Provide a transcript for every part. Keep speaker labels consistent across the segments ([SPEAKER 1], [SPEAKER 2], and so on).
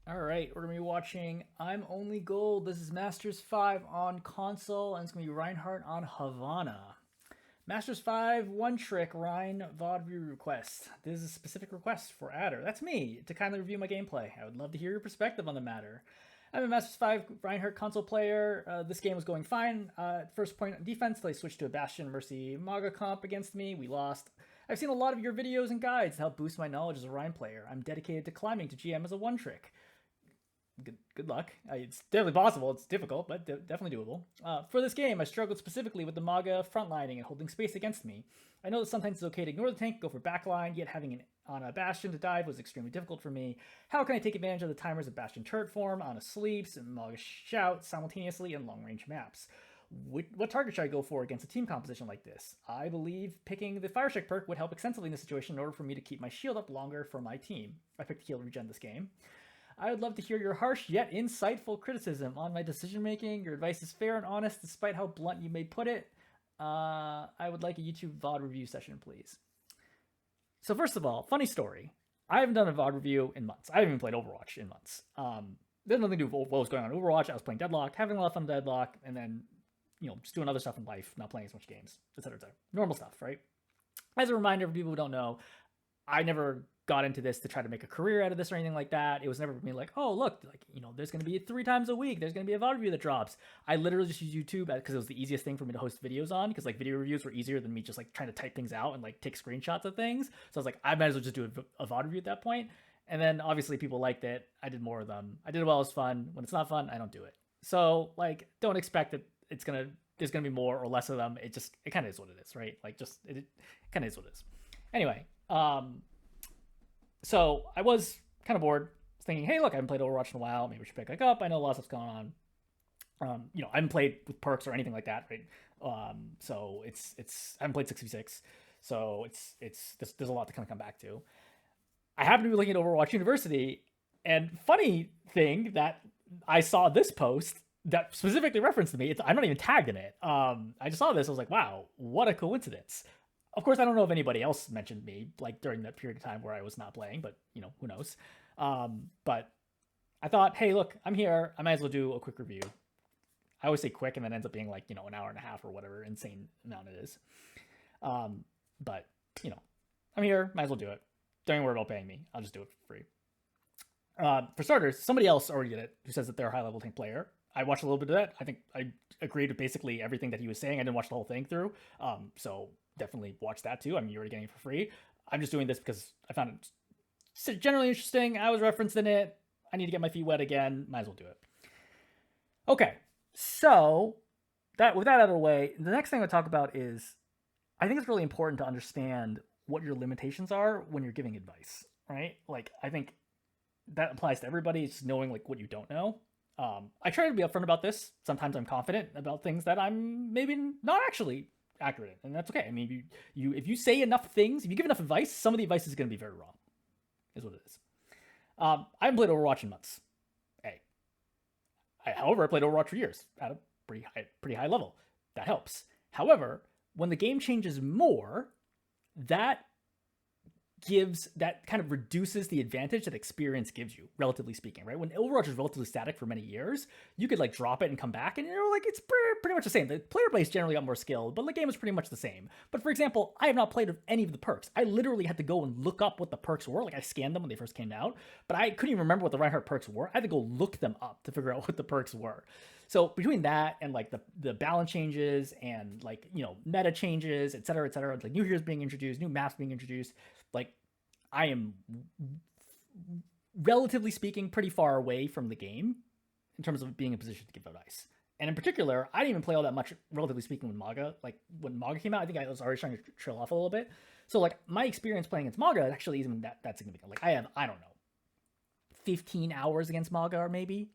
[SPEAKER 1] All right, we're gonna be watching ImOnlyGold. This is Masters 5 on console, and it's gonna be Reinhardt on Havana. Masters 5 one trick Rein VOD review request. This is a specific request for Adder. That's me to kindly review my gameplay. I would love to hear your perspective on the matter. I'm a Masters 5 Reinhardt console player. This game was going fine. First point on defense, till I switched to a Bastion Mercy Mauga comp against me. We lost. I've seen a lot of your videos and guides to help boost my knowledge as a Rein player. I'm dedicated to climbing to GM as a one trick. Good luck. It's definitely possible. It's difficult, but definitely doable. For this game, I struggled specifically with the Mauga frontlining and holding space against me. I know that sometimes it's okay to ignore the tank, go for backline, yet having on a Bastion to dive was extremely difficult for me. How can I take advantage of the timers of Bastion turret form, on a sleeps, and Mauga shout simultaneously in long-range maps? What target should I go for against a team composition like this? I believe picking the Fire Check perk would help extensively in this situation in order for me to keep my shield up longer for my team. I picked heal regen this game. I would love to hear your harsh yet insightful criticism on my decision making. Your advice is fair and honest, despite how blunt you may put it. I would like a YouTube VOD review session, please. So first of all, funny story. I haven't done a VOD review in months. I haven't even played Overwatch in months. There's nothing to do with what was going on in Overwatch. I was playing Deadlock, having a lot of fun in Deadlock, and then, just doing other stuff in life, not playing as much games, etc., etc. Normal stuff, right? As a reminder for people who don't know, I never got into this to try to make a career out of this or anything like that. It was never me like, oh, look, there's going to be 3 times a week. There's going to be a VOD review that drops. I literally just use YouTube because it was the easiest thing for me to host videos on, because video reviews were easier than me just trying to type things out and take screenshots of things. So I was like, I might as well just do a VOD review at that point. And then obviously people liked it. I did more of them. I did it while it was fun. When it's not fun, I don't do it. So don't expect that there's going to be more or less of them. It kind of is what it is, right? It kind of is what it is. Anyway, so I was kind of bored, thinking, hey, look, I haven't played Overwatch in a while. Maybe we should pick up. I know a lot of stuff's going on. I haven't played with perks or anything like that, right? So I haven't played 6v6, so there's a lot to kind of come back to. I happen to be looking at Overwatch University, and funny thing that I saw this post that specifically referenced me. I'm not even tagged in it. I just saw this. I was like, wow, what a coincidence. Of course, I don't know if anybody else mentioned me during that period of time where I was not playing, but who knows. But I thought, hey, look, I'm here. I might as well do a quick review. I always say quick, and then ends up being an hour and a half or whatever insane amount it is. But I'm here. Might as well do it. Don't even worry about paying me. I'll just do it for free. For starters, somebody else already did it who says that they're a high level tank player. I watched a little bit of that. I think I agreed with basically everything that he was saying. I didn't watch the whole thing through. So definitely watch that too. I mean, you're already getting it for free. I'm just doing this because I found it generally interesting. I was referenced in it. I need to get my feet wet again. Might as well do it. Okay, so with that out of the way, the next thing I talk about is I think it's really important to understand what your limitations are when you're giving advice, right? I think that applies to everybody. It's knowing what you don't know. I try to be upfront about this. Sometimes I'm confident about things that I'm maybe not actually accurate, and that's okay. I mean, if you say enough things, if you give enough advice, some of the advice is going to be very wrong. Is what it is. I haven't played Overwatch in months. However, I played Overwatch for years at a pretty high level. That helps. However, when the game changes more, that kind of reduces the advantage that experience gives you, relatively speaking, right? When Overwatch is relatively static for many years, you could drop it and come back, and it's pretty much the same. The player base generally got more skilled, but the game is pretty much the same. But for example, I have not played with any of the perks. I literally had to go and look up what the perks were. I scanned them when they first came out, but I couldn't even remember what the Reinhardt perks were. I had to go look them up to figure out what the perks were. So between that and the balance changes and meta changes, et cetera, new heroes being introduced, new maps being introduced, I am, relatively speaking, pretty far away from the game in terms of being in a position to give advice. And in particular, I didn't even play all that much, relatively speaking, with Mauga. When Mauga came out, I think I was already trying to trail off a little bit. So my experience playing against Mauga actually isn't that significant. I have, I don't know, 15 hours against Mauga, or maybe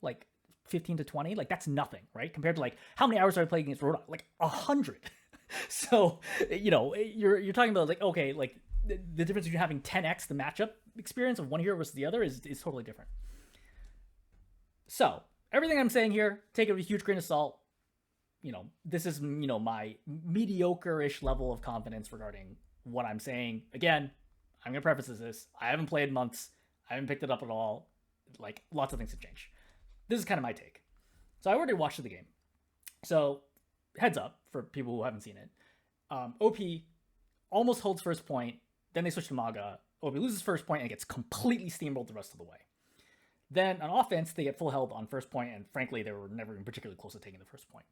[SPEAKER 1] 15 to 20. That's nothing, right? Compared to how many hours I played against Rhoda? 100. So you're talking about okay, the difference between having 10x the matchup experience of one hero versus the other is totally different. So everything I'm saying here, take it with a huge grain of salt. This is my mediocre-ish level of confidence regarding what I'm saying. Again, I'm gonna preface this: I haven't played in months. I haven't picked it up at all. like lots of things have changed. This is kind of my take. So I already watched the game. So heads up for people who haven't seen it. OP almost holds first point. Then they switch to Mauga. OP loses first point and gets completely steamrolled the rest of the way. Then on offense, they get full health on first point, and frankly, they were never even particularly close to taking the first point.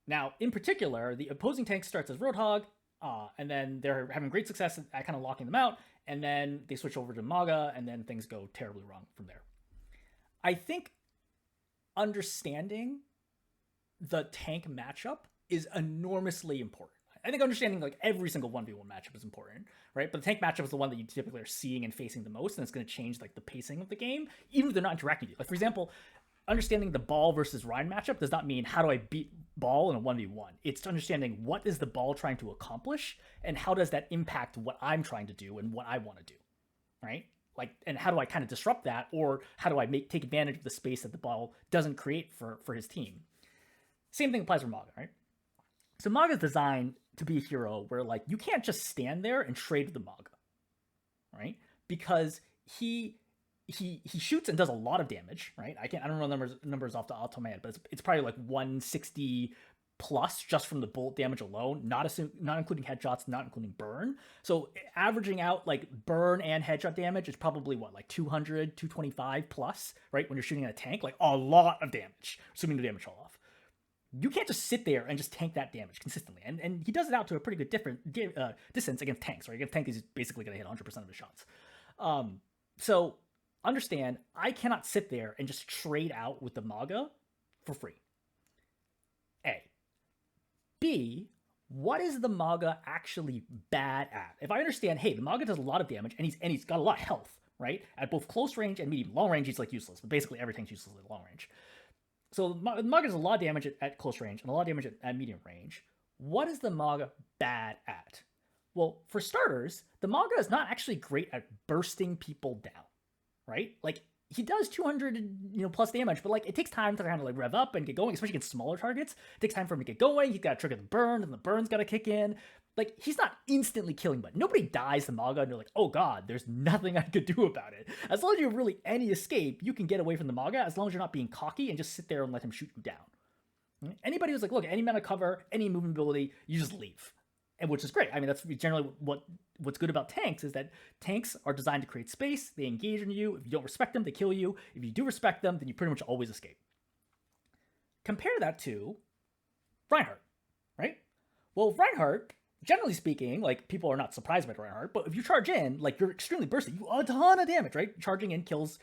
[SPEAKER 1] Now, in particular, the opposing tank starts as Roadhog, and then they're having great success at kind of locking them out, and then they switch over to Mauga, and then things go terribly wrong from there. I think understanding the tank matchup is enormously important. I think understanding like every single 1v1 matchup is important, right? But the tank matchup is the one that you typically are seeing and facing the most, and it's going to change like the pacing of the game, even if they're not interacting with you. Like, for example, understanding the Ball versus Rein matchup does not mean how do I beat Ball in a 1v1. It's understanding what is the Ball trying to accomplish, and how does that impact what I'm trying to do and what I want to do, right? Like, and how do I kind of disrupt that, or how do I take advantage of the space that the Ball doesn't create for his team? Same thing applies for Mauga, right? So Mauga is designed to be a hero where like you can't just stand there and trade with the Mauga, right? Because he shoots and does a lot of damage, right? I don't know numbers off the top of my head, but it's probably like 160 plus just from the bullet damage alone, not including headshots, not including burn. So averaging out like burn and headshot damage is probably what, like 200, 225 plus, right? When you're shooting at a tank, like a lot of damage, assuming the damage fall off. You can't just sit there and just tank that damage consistently. And he does it out to a pretty good distance against tanks, right? Against tanks, he's basically going to hit 100% of his shots. So understand, I cannot sit there and just trade out with the Mauga for free. A. B, what is the Mauga actually bad at? If I understand, hey, the Mauga does a lot of damage, and he's got a lot of health, right? At both close range and medium. Long range, he's like useless, but basically everything's useless at long range. So the Mauga does a lot of damage at close range and a lot of damage at medium range. What is the Mauga bad at? Well, for starters, the Mauga is not actually great at bursting people down, right? Like, he does 200 plus damage, but like it takes time to kind of like rev up and get going, especially against smaller targets. It takes time for him to get going. He's got to trigger the burn, and the burn's got to kick in. Like, he's not instantly killing, but nobody dies to Mauga and you're like, oh god, there's nothing I could do about it. As long as you have really any escape, you can get away from the Mauga as long as you're not being cocky and just sit there and let him shoot you down. Anybody who's like, look, any amount of cover, any movement ability, you just leave. And which is great. I mean, that's generally what's good about tanks, is that tanks are designed to create space. They engage in you. If you don't respect them, they kill you. If you do respect them, then you pretty much always escape. Compare that to Reinhardt, right? Well, Reinhardt, generally speaking, like, people are not surprised by Reinhardt, but if you charge in, like, you're extremely bursty. You do a ton of damage, right? Charging in kills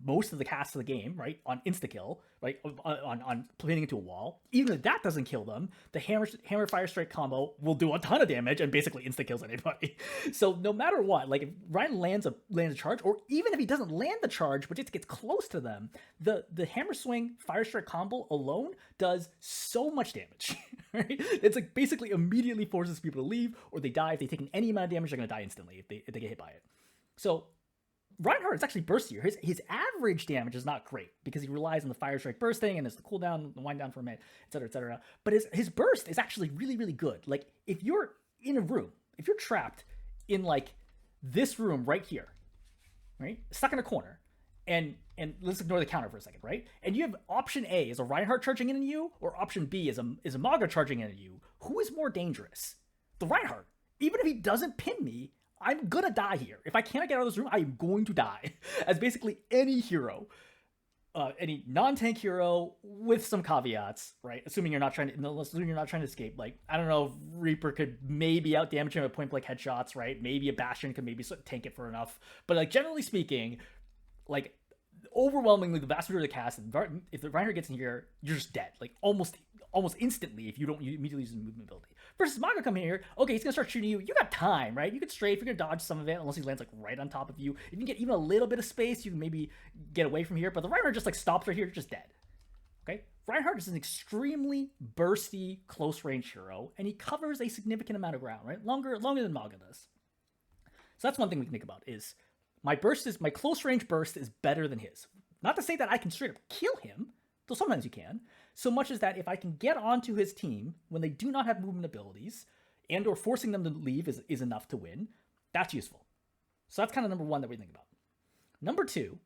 [SPEAKER 1] most of the cast of the game, right? On insta-kill, right? On pinning into a wall. Even if that doesn't kill them, the hammer fire strike combo will do a ton of damage and basically insta-kills anybody. So no matter what, like, if Rein lands a charge, or even if he doesn't land the charge, but just gets close to them, the hammer swing fire strike combo alone does so much damage, right? It's like basically immediately forces people to leave, or they die. If they take any amount of damage, they're going to die instantly if they get hit by it. So Reinhardt is actually burstier. His average damage is not great because he relies on the fire strike bursting and there's the cooldown, the wind down for a minute, etc., etc. But his burst is actually really, really good. Like, if you're in a room, if you're trapped in like this room right here, right, stuck in a corner, and let's ignore the counter for a second, right? And you have option A is a Reinhardt charging in on you, or option B is a Mauga charging in on you. Who is more dangerous? The Reinhardt. Even if he doesn't pin me, I'm gonna die here. If I cannot get out of this room, I am going to die. As basically any hero, any non-tank hero, with some caveats, right? Assuming you're not trying to escape. Like, I don't know if Reaper could maybe out damage him at point blank headshots, right? Maybe a Bastion could maybe tank it for enough. But like, generally speaking, like, overwhelmingly the vast majority of the cast, if the Reinhardt gets in here, you're just dead. Like, almost instantly if you don't immediately use the movement ability. Versus Mauga coming here, okay, he's gonna start shooting you. You got time, right? You can strafe, you're gonna dodge some of it unless he lands like right on top of you. If you can get even a little bit of space, you can maybe get away from here. But the Reinhardt just like stops right here, just dead. Okay, Reinhardt is an extremely bursty close range hero, and he covers a significant amount of ground, right? Longer than Mauga does. So that's one thing we can think about, is my close range burst is better than his. Not to say that I can straight up kill him, though sometimes you can, so much as that if I can get onto his team when they do not have movement abilities, and or forcing them to leave is enough to win, that's useful. So that's kind of number one that we think about. Number two,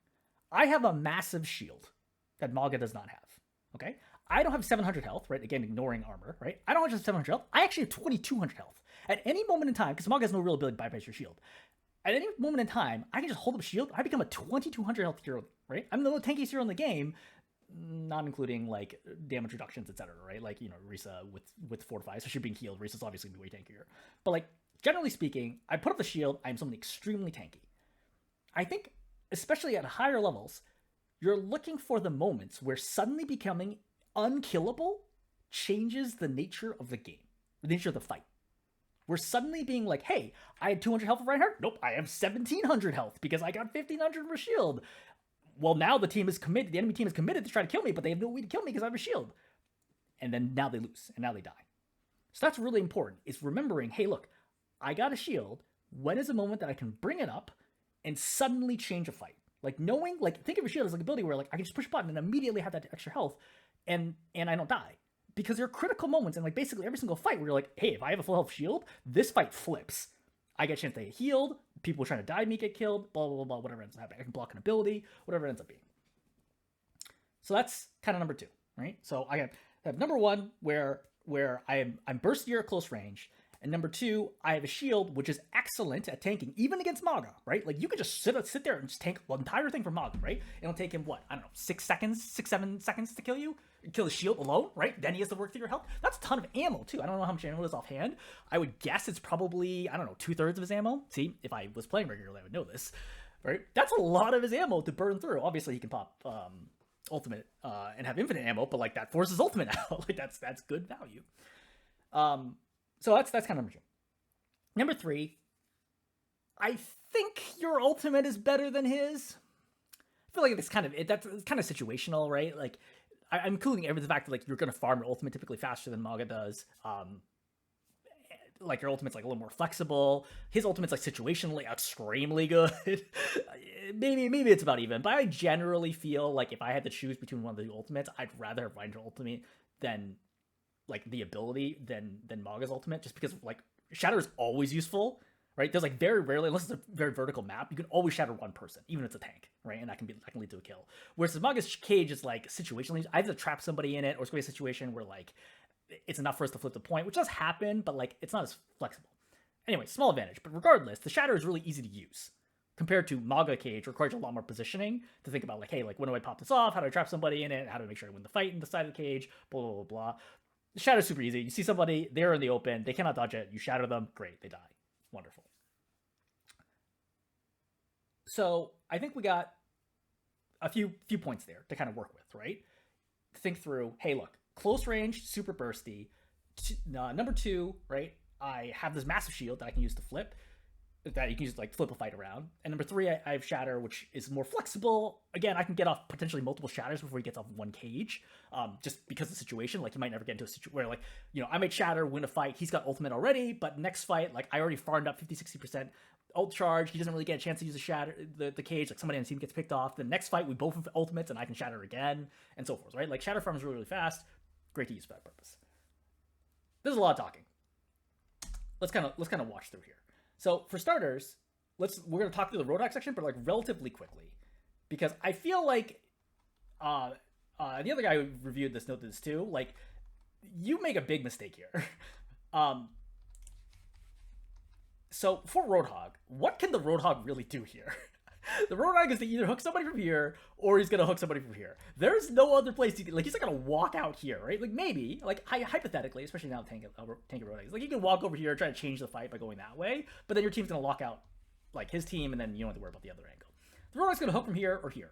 [SPEAKER 1] I have a massive shield that Mauga does not have. Okay? I don't have 700 health, right? Again, ignoring armor, right? I don't have 700 health. I actually have 2200 health. At any moment in time, because Mauga has no real ability to bypass your shield. At any moment in time, I can just hold up a shield. I become a 2200 health hero, right? I'm the most tankiest hero in the game, not including like damage reductions, etc. Right? Like, you know, Risa with Fortify, especially being healed. Risa's obviously gonna be way tankier. But like, generally speaking, I put up the shield. I'm something extremely tanky. I think, especially at higher levels, you're looking for the moments where suddenly becoming unkillable changes the nature of the game, the nature of the fight. We're suddenly being like, hey, I had 200 health of Reinhardt. Nope, I have 1700 health because I got 1500 for shield. Well, now the team is committed. The enemy team is committed to try to kill me, but they have no way to kill me because I have a shield. And then now they lose, and now they die. So that's really important. It's remembering, hey, look, I got a shield. When is a moment that I can bring it up and suddenly change a fight? Like knowing, like think of a shield as like an ability where like I can just push a button and immediately have that extra health, and I don't die. Because there are critical moments in like basically every single fight where you're like, hey, if I have a full health shield, this fight flips. I get a chance to get healed, people trying to die me get killed, blah, blah, blah, blah, whatever ends up happening. I can block an ability, whatever it ends up being. So that's kind of number two, right? So I have number one where I'm burstier at close range, and number two, I have a shield which is excellent at tanking, even against Mauga, right? Like you could just sit there and just tank the entire thing for Mauga, right? It'll take him what, I don't know, 7 seconds to kill you. Kill the shield alone, right? Then he has to work through your health. That's a ton of ammo too. I don't know how much ammo is offhand. I would guess it's probably, I don't know, 2/3 of his ammo. See, if I was playing regularly, I would know this, right? That's a lot of his ammo to burn through. Obviously, he can pop ultimate and have infinite ammo, but like that forces ultimate out. Like that's good value. So that's kind of number two. Number three, I think your ultimate is better than his. I feel like it's kind of situational, right? Like I'm including the fact that like you're gonna farm your ultimate typically faster than Mauga does. Like your ultimate's like a little more flexible. His ultimate's like situationally extremely good. maybe it's about even, but I generally feel like if I had to choose between one of the ultimates, I'd rather have Reinhardt ultimate than like the ability than Mauga's ultimate, just because like Shatter is always useful. Right? There's like very rarely, unless it's a very vertical map, you can always shatter one person, even if it's a tank, right? And that can lead to a kill. Whereas the Mauga's cage is like situationally, I have to trap somebody in it, or it's going to be a situation where like it's enough for us to flip the point, which does happen, but like it's not as flexible. Anyway, small advantage. But regardless, the shatter is really easy to use compared to Mauga cage, requires a lot more positioning to think about like, hey, like when do I pop this off? How do I trap somebody in it? How do I make sure I win the fight in the side of the cage? Blah blah blah blah. The shatter is super easy. You see somebody, they're in the open, they cannot dodge it. You shatter them, great, they die. Wonderful. So I think we got a few points there to kind of work with, right? Think through, hey, look, close range, super bursty. Number two, right? I have this massive shield that I can use to flip, that you can use to like flip a fight around. And number three, I have Shatter, which is more flexible. Again, I can get off potentially multiple shatters before he gets off one cage, just because of the situation. Like, you might never get into a situation where, like, you know, I might Shatter, win a fight, he's got ultimate already, but next fight, like, I already farmed up 50-60% ult charge, he doesn't really get a chance to use the shatter, the cage, like somebody on the team gets picked off. The next fight, we both have ultimates, and I can Shatter again, and so forth, right? Like, Shatter farm is really, really fast, great to use for that purpose. There's a lot of talking. Let's kind of watch through here. So for starters, we're gonna talk through the Roadhog section, but like relatively quickly, because I feel like the other guy who reviewed this noted this too. Like, you make a big mistake here. So for Roadhog, what can the Roadhog really do here? The Roadhog is to either hook somebody from here, or he's gonna hook somebody from here. There's no other place to, like, he's not gonna walk out here, right? Like, maybe, like, hypothetically, especially now Tank Roadhog is like, you can walk over here and try to change the fight by going that way, but then your team's gonna lock out, like, his team, and then you don't have to worry about the other angle. The Roadhog's gonna hook from here or here.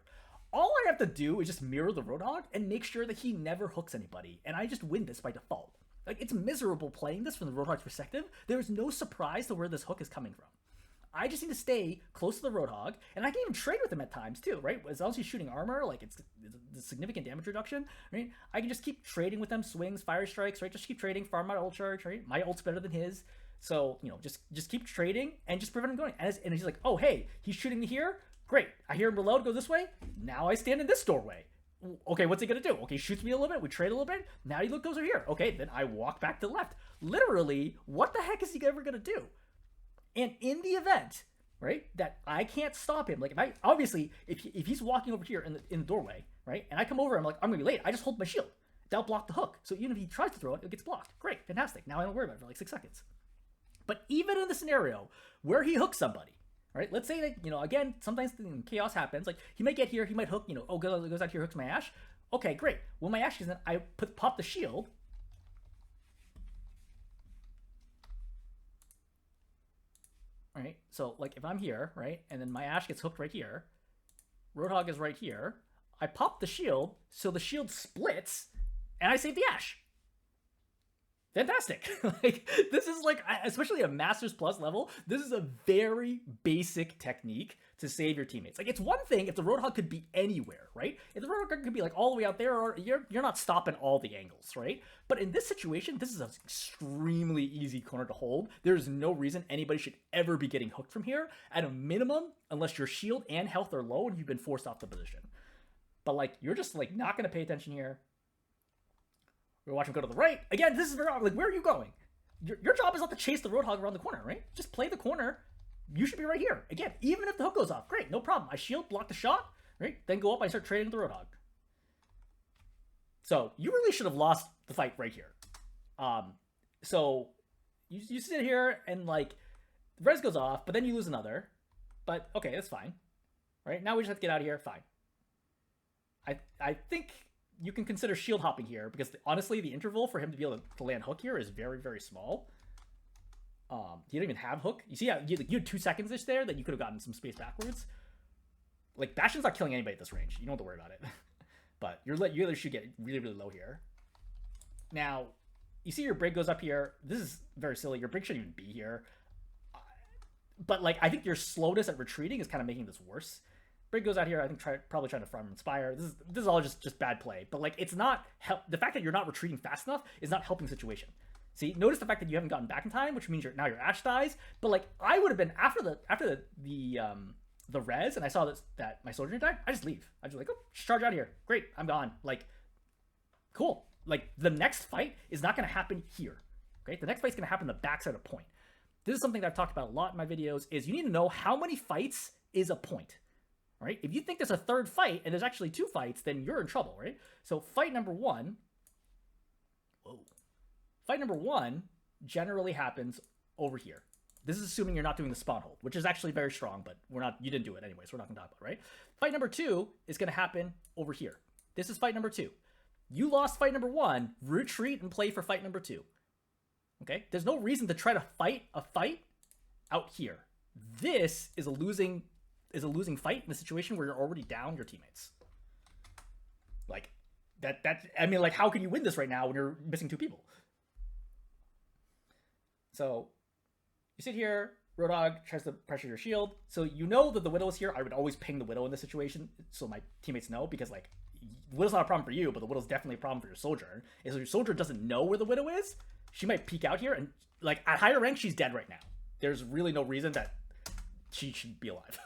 [SPEAKER 1] All I have to do is just mirror the Roadhog and make sure that he never hooks anybody, and I just win this by default. Like, it's miserable playing this from the Roadhog's perspective. There's no surprise to where this hook is coming from. I just need to stay close to the Roadhog, and I can even trade with him at times too, right? As long as he's shooting armor, like, it's a significant damage reduction, right? I can just keep trading with them, swings, fire strikes, right? Just keep trading, farm my ult charge, right? My ult's better than his, so, you know, just keep trading and just prevent him going. And he's like, oh, hey, he's shooting me here? Great. I hear him reload, go this way. Now I stand in this doorway. Okay, what's he gonna do? Okay, shoots me a little bit, we trade a little bit, now he goes over here. Okay, then I walk back to the left. Literally, what the heck is he ever gonna do? And in the event right? That I can't stop him. Like if I obviously if he's walking over here in the doorway, right, and I come over, I'm like I'm gonna be late. I just hold my shield. That'll block the hook. So even if he tries to throw it, it gets blocked. Great, fantastic. Now I don't worry about it for like 6 seconds. But even in the scenario where he hooks somebody, right? Let's say that again, sometimes chaos happens. Like he might get here, he might hook. Goes out here, hooks my Ash. Okay, great. When my Ash is in, I pop the shield. Right? So like if I'm here, right, and then my Ash gets hooked right here, Roadhog is right here, I pop the shield, so the shield splits, and I save the Ash. Fantastic. Like this is like, especially a Masters Plus level, this is a very basic technique to save your teammates. Like it's one thing if the Roadhog could be anywhere, right? If the Roadhog could be like all the way out there, or you're not stopping all the angles, right? But in this situation, this is an extremely easy corner to hold. There's no reason anybody should ever be getting hooked from here at a minimum, unless your shield and health are low and you've been forced off the position. But like you're just like not gonna pay attention here. We're watching him go to the right. Again, this is very like, where are you going? Your job is not to chase the Roadhog around the corner, right? Just play the corner. You should be right here. Again, even if the hook goes off, great, no problem. I shield, block the shot, right? Then go up, I start trading with the Roadhog. So you really should have lost the fight right here. So you sit here and like, the res goes off, but then you lose another. But okay, that's fine. Right? Now we just have to get out of here. Fine. I think you can consider shield hopping here because honestly, the interval for him to be able to land hook here is very, very small. He didn't even have hook. You see how you had 2 seconds ish there that you could have gotten some space backwards. Like Bastion's not killing anybody at this range. You don't have to worry about it. But you either should get really, really low here. Now, you see your brig goes up here. This is very silly. Your brig shouldn't even be here. But like I think your slowness at retreating is kind of making this worse. Brig goes out here, I think probably trying to farm Inspire. This is all just bad play. But like it's not the fact that you're not retreating fast enough is not helping the situation. See, notice the fact that you haven't gotten back in time, which means now your Ash dies. But like I would have been after the res, and I saw that my soldier died, I just leave. I just like, oh, just charge out of here. Great, I'm gone. Like, cool. Like the next fight is not gonna happen here. Okay? The next fight's gonna happen the backside of point. This is something that I've talked about a lot in my videos, is you need to know how many fights is a point. Right? If you think there's a third fight and there's actually 2 fights, then you're in trouble, right? So fight number 1. Whoa. Fight number 1 generally happens over here. This is assuming you're not doing the spawn hold, which is actually very strong, but you didn't do it anyway, so we're not gonna talk about it, right? Fight number 2 is gonna happen over here. This is fight number 2. You lost fight number 1, retreat and play for fight number 2. Okay? There's no reason to try to fight a fight out here. This is a losing fight in a situation where you're already down your teammates. Like that I mean, like how can you win this right now when you're missing 2 people? So you sit here, Roadhog tries to pressure your shield. So you know that the Widow is here. I would always ping the Widow in this situation so my teammates know, because like the Widow's not a problem for you, but the Widow's definitely a problem for your soldier. And so your soldier doesn't know where the Widow is, she might peek out here, and like at higher rank, she's dead right now. There's really no reason that she should be alive.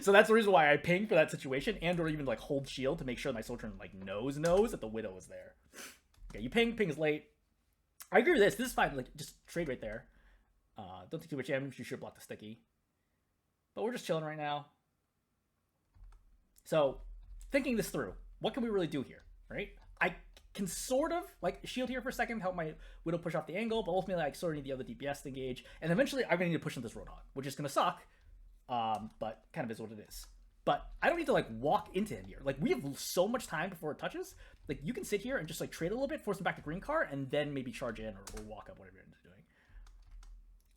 [SPEAKER 1] So that's the reason why I ping for that situation, and or even like hold shield to make sure my soldier like knows that the Widow is there. Okay, you ping is late. I agree with this. This is fine. Like just trade right there. Don't take too much damage. You should block the sticky. But we're just chilling right now. So thinking this through, what can we really do here, right? I can sort of like shield here for a second, help my Widow push off the angle, but ultimately I sort of need the other DPS to engage, and eventually I'm gonna need to push into this Roadhog, which is gonna suck, but kind of is what it is. But I don't need to like walk into him here. Like we have so much time before it touches. Like you can sit here and just like trade a little bit, force him back to green card, and then maybe charge in or walk up, whatever you're doing.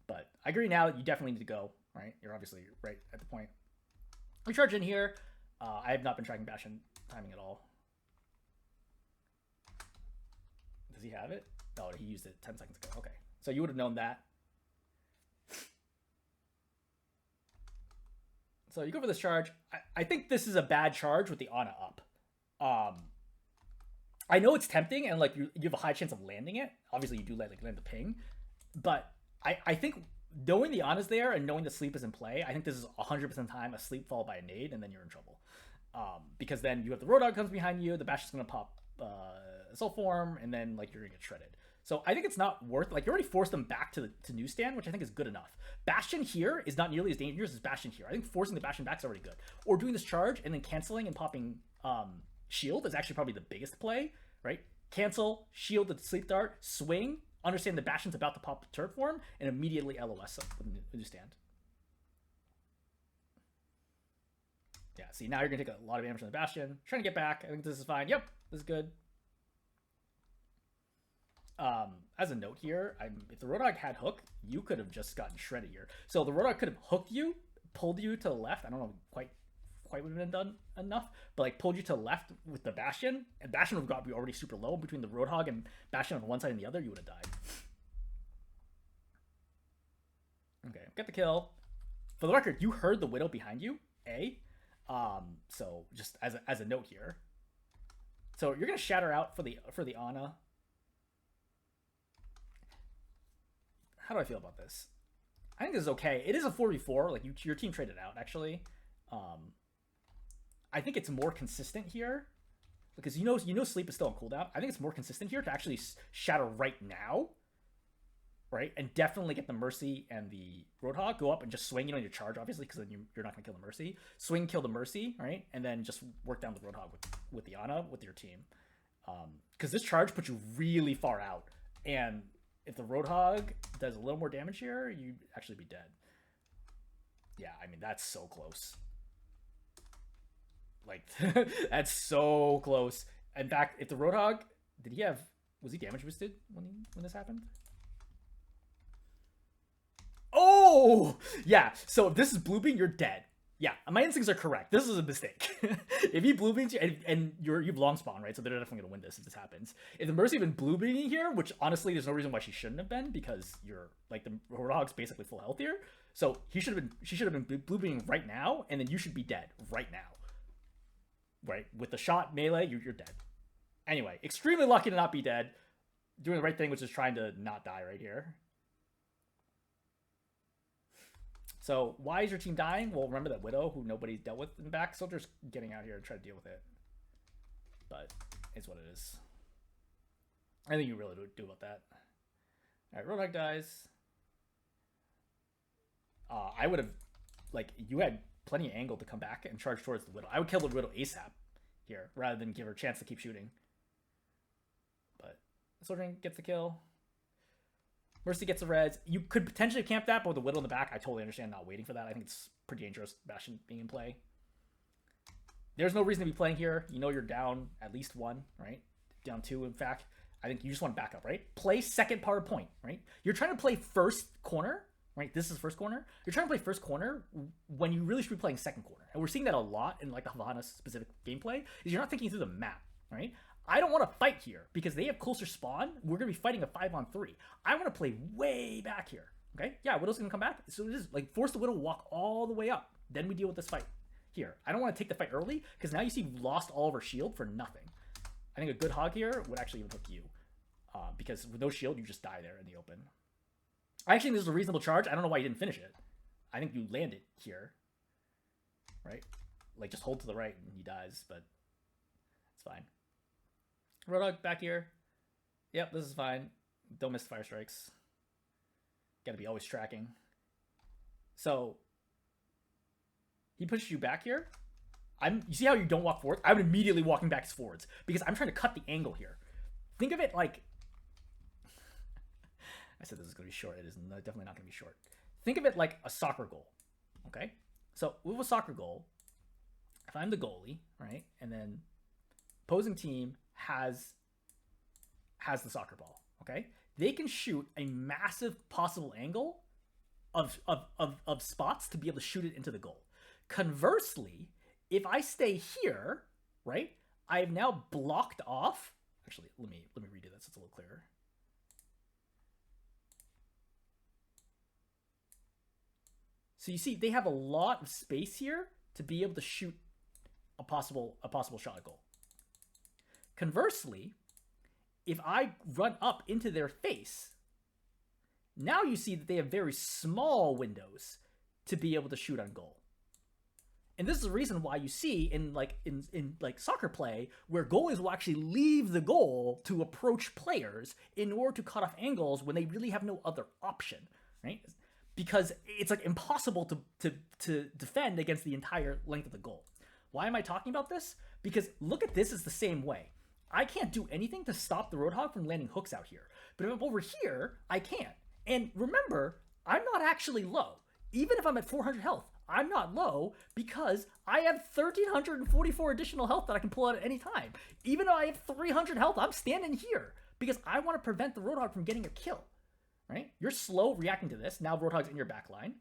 [SPEAKER 1] But I agree now that you definitely need to go, right? You're obviously right at the point. We charge in here. I have not been tracking Bastion timing at all. Does he have it? Oh, he used it 10 seconds ago. Okay. So you would have known that. So you go for this charge. I think this is a bad charge with the Ana up. I know it's tempting and like you have a high chance of landing it. Obviously you do land the ping. But I think knowing the Ana's there and knowing the sleep is in play, I think this is 100% time a sleep followed by a nade, and then you're in trouble. Because then you have the Roadhog comes behind you, the Bash is going to pop Assault Form, and then like you're going to get shredded. So I think it's not worth, like, you already forced them back to newsstand, which I think is good enough. Bastion here is not nearly as dangerous as Bastion here. I think forcing the Bastion back is already good. Or doing this charge and then canceling and popping shield is actually probably the biggest play, right? Cancel, shield the sleep dart, swing, understand the Bastion's about to pop the turret form, and immediately LOS up with newsstand. Yeah, see, now you're going to take a lot of damage from the Bastion. Trying to get back. I think this is fine. Yep, this is good. As a note here, if the Roadhog had hook, you could have just gotten shredded here. So the Roadhog could have hooked you, pulled you to the left. I don't know quite would have been done enough, but like pulled you to the left with the Bastion, and Bastion would have got you already super low. Between the Roadhog and Bastion on one side and the other, you would have died. Okay, get the kill. For the record, you heard the Widow behind you, so just as a note here. So you're gonna shatter out for the Ana. How do I feel about this? I think this is okay. It is a 4v4. Like your team traded out actually. I think it's more consistent here because you know sleep is still on cooldown. I think it's more consistent here to actually shatter right now, right? And definitely get the Mercy and the Roadhog, go up and just swing. You don't need to charge obviously because then you're not gonna kill the Mercy. Swing, kill the Mercy, right? And then just work down the Roadhog with the Ana with your team, because this charge puts you really far out, and if the Roadhog does a little more damage here, you'd actually be dead. Yeah, I mean, that's so close. Like, that's so close. In fact, if the Roadhog, was he damage boosted when this happened? Oh! Yeah, so if this is blue beam, you're dead. Yeah, my instincts are correct. This is a mistake. If he blue beams you, and you've long spawn, right? So they're definitely gonna win this if this happens. If the Mercy had been blue beaming here, which honestly there's no reason why she shouldn't have been, because you're like the Roadhog's basically full health here. So she should have been blue beaming right now, and then you should be dead right now. Right? With the shot melee, you're dead. Anyway, extremely lucky to not be dead. Doing the right thing, which is trying to not die right here. So why is your team dying? Well, remember that Widow who nobody's dealt with in the back. Soldier's getting out here and try to deal with it. But it's what it is. I think you really do about that. All right, Roadhog dies. I would have, like, you had plenty of angle to come back and charge towards the Widow. I would kill the Widow ASAP here rather than give her a chance to keep shooting. But Soldier gets the kill. Mercy gets a res. You could potentially camp that, but with the Widow in the back, I totally understand not waiting for that. I think it's pretty dangerous, Bastion being in play. There's no reason to be playing here. You know you're down at least one, right? Down two, in fact. I think you just want to back up, right? Play second power point, right? You're trying to play first corner, right? This is first corner. You're trying to play first corner when you really should be playing second corner. And we're seeing that a lot in like the Havana specific gameplay, is you're not thinking through the map, right? I don't want to fight here because they have closer spawn. We're going to be fighting a 5-on-3. I want to play way back here, okay? Yeah, Widow's going to come back. So it is like force the Widow to walk all the way up. Then we deal with this fight here. I don't want to take the fight early because now you see we've lost all of our shield for nothing. I think a good hog here would actually even hook you because with no shield, you just die there in the open. I actually think this is a reasonable charge. I don't know why you didn't finish it. I think you land it here, right? Like just hold to the right and he dies, but it's fine. Roadhog back here. Yep, this is fine. Don't miss fire strikes. Gotta be always tracking. So he pushes you back here. You see how you don't walk forward? I would immediately walking back forwards because I'm trying to cut the angle here. Think of it like I said this is gonna be short. It is definitely not gonna be short. Think of it like a soccer goal. Okay? So with a soccer goal, if I'm the goalie, right, and then opposing team has the soccer ball, okay? They can shoot a massive possible angle of spots to be able to shoot it into the goal. Conversely, if I stay here, right, I have now blocked off. Actually, let me redo that so it's a little clearer. So you see, they have a lot of space here to be able to shoot a possible shot at goal. Conversely, if I run up into their face, now you see that they have very small windows to be able to shoot on goal. And this is the reason why you see in like soccer play where goalies will actually leave the goal to approach players in order to cut off angles when they really have no other option, right? Because it's like impossible to defend against the entire length of the goal. Why am I talking about this? Because look at this as the same way. I can't do anything to stop the Roadhog from landing hooks out here. But if I'm over here, I can. And remember, I'm not actually low. Even if I'm at 400 health, I'm not low because I have 1,344 additional health that I can pull out at any time. Even though I have 300 health, I'm standing here because I want to prevent the Roadhog from getting a kill, right? You're slow reacting to this. Now Roadhog's in your back line,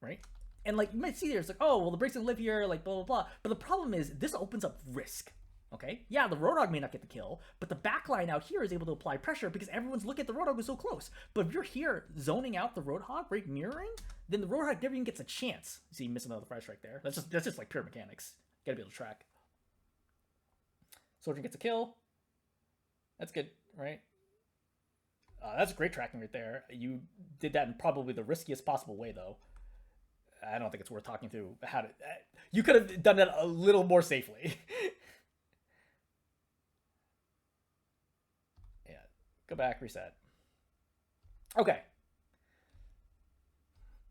[SPEAKER 1] right? And like you might see there, it's like, oh, well, the Break's gonna live here, like blah, blah, blah. But the problem is this opens up risk. Okay, yeah, the Roadhog may not get the kill, but the backline out here is able to apply pressure because everyone's looking at the Roadhog was so close. But if you're here zoning out the Roadhog, right, mirroring, then the Roadhog never even gets a chance. See, you miss another fire strike there. That's just like pure mechanics. Gotta be able to track. Soldier gets a kill. That's good, right? That's great tracking right there. You did that in probably the riskiest possible way, though. I don't think it's worth talking through how to... You could have done that a little more safely. Go back, reset. Okay.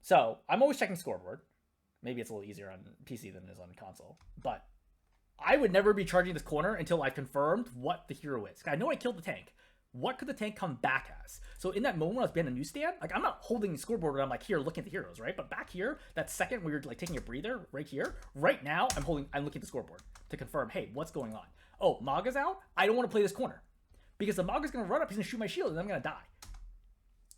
[SPEAKER 1] So, I'm always checking scoreboard. Maybe it's a little easier on PC than it is on console. But I would never be charging this corner until I've confirmed what the hero is. I know I killed the tank. What could the tank come back as? So in that moment when I was behind a newsstand, like I'm not holding the scoreboard and I'm like here looking at the heroes, right? But back here, that second where you're like taking a breather right here, right now, I'm looking at the scoreboard to confirm, hey, what's going on? Oh, Mauga's out? I don't want to play this corner. Because the Mauga's going to run up, he's going to shoot my shield, and I'm going to die.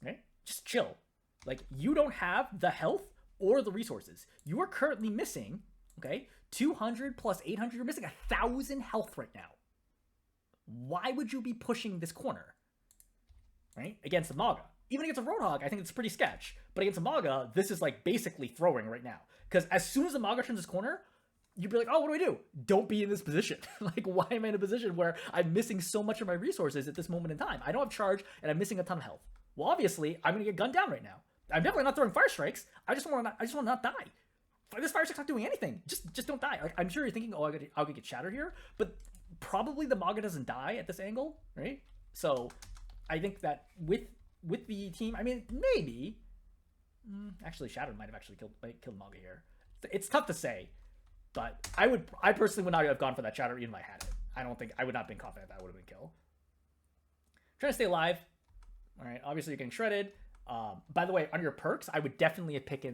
[SPEAKER 1] Okay? Just chill. Like, you don't have the health or the resources. You are currently missing, okay, 200 plus 800. You're missing 1,000 health right now. Why would you be pushing this corner? Right? Against the Mauga. Even against a Roadhog, I think it's pretty sketch. But against a Mauga, this is, like, basically throwing right now. Because as soon as the Mauga turns this corner... You'd be like, oh, what do I do? Don't be in this position. Like, why am I in a position where I'm missing so much of my resources at this moment in time? I don't have charge, and I'm missing a ton of health. Well, obviously, I'm going to get gunned down right now. I'm definitely not throwing fire strikes. I just want to not die. This fire strike's not doing anything. Just don't die. Like, I'm sure you're thinking, oh, I'll get shattered here. But probably the Mauga doesn't die at this angle, right? So I think that with the team, I mean, maybe. Actually, Shattered might have actually killed Mauga here. It's tough to say. But I personally would not have gone for that shatter even if I had it. I would not have been confident that would have been kill. Trying to stay alive. All right, obviously you're getting shredded. By the way, on your perks, I would definitely have picked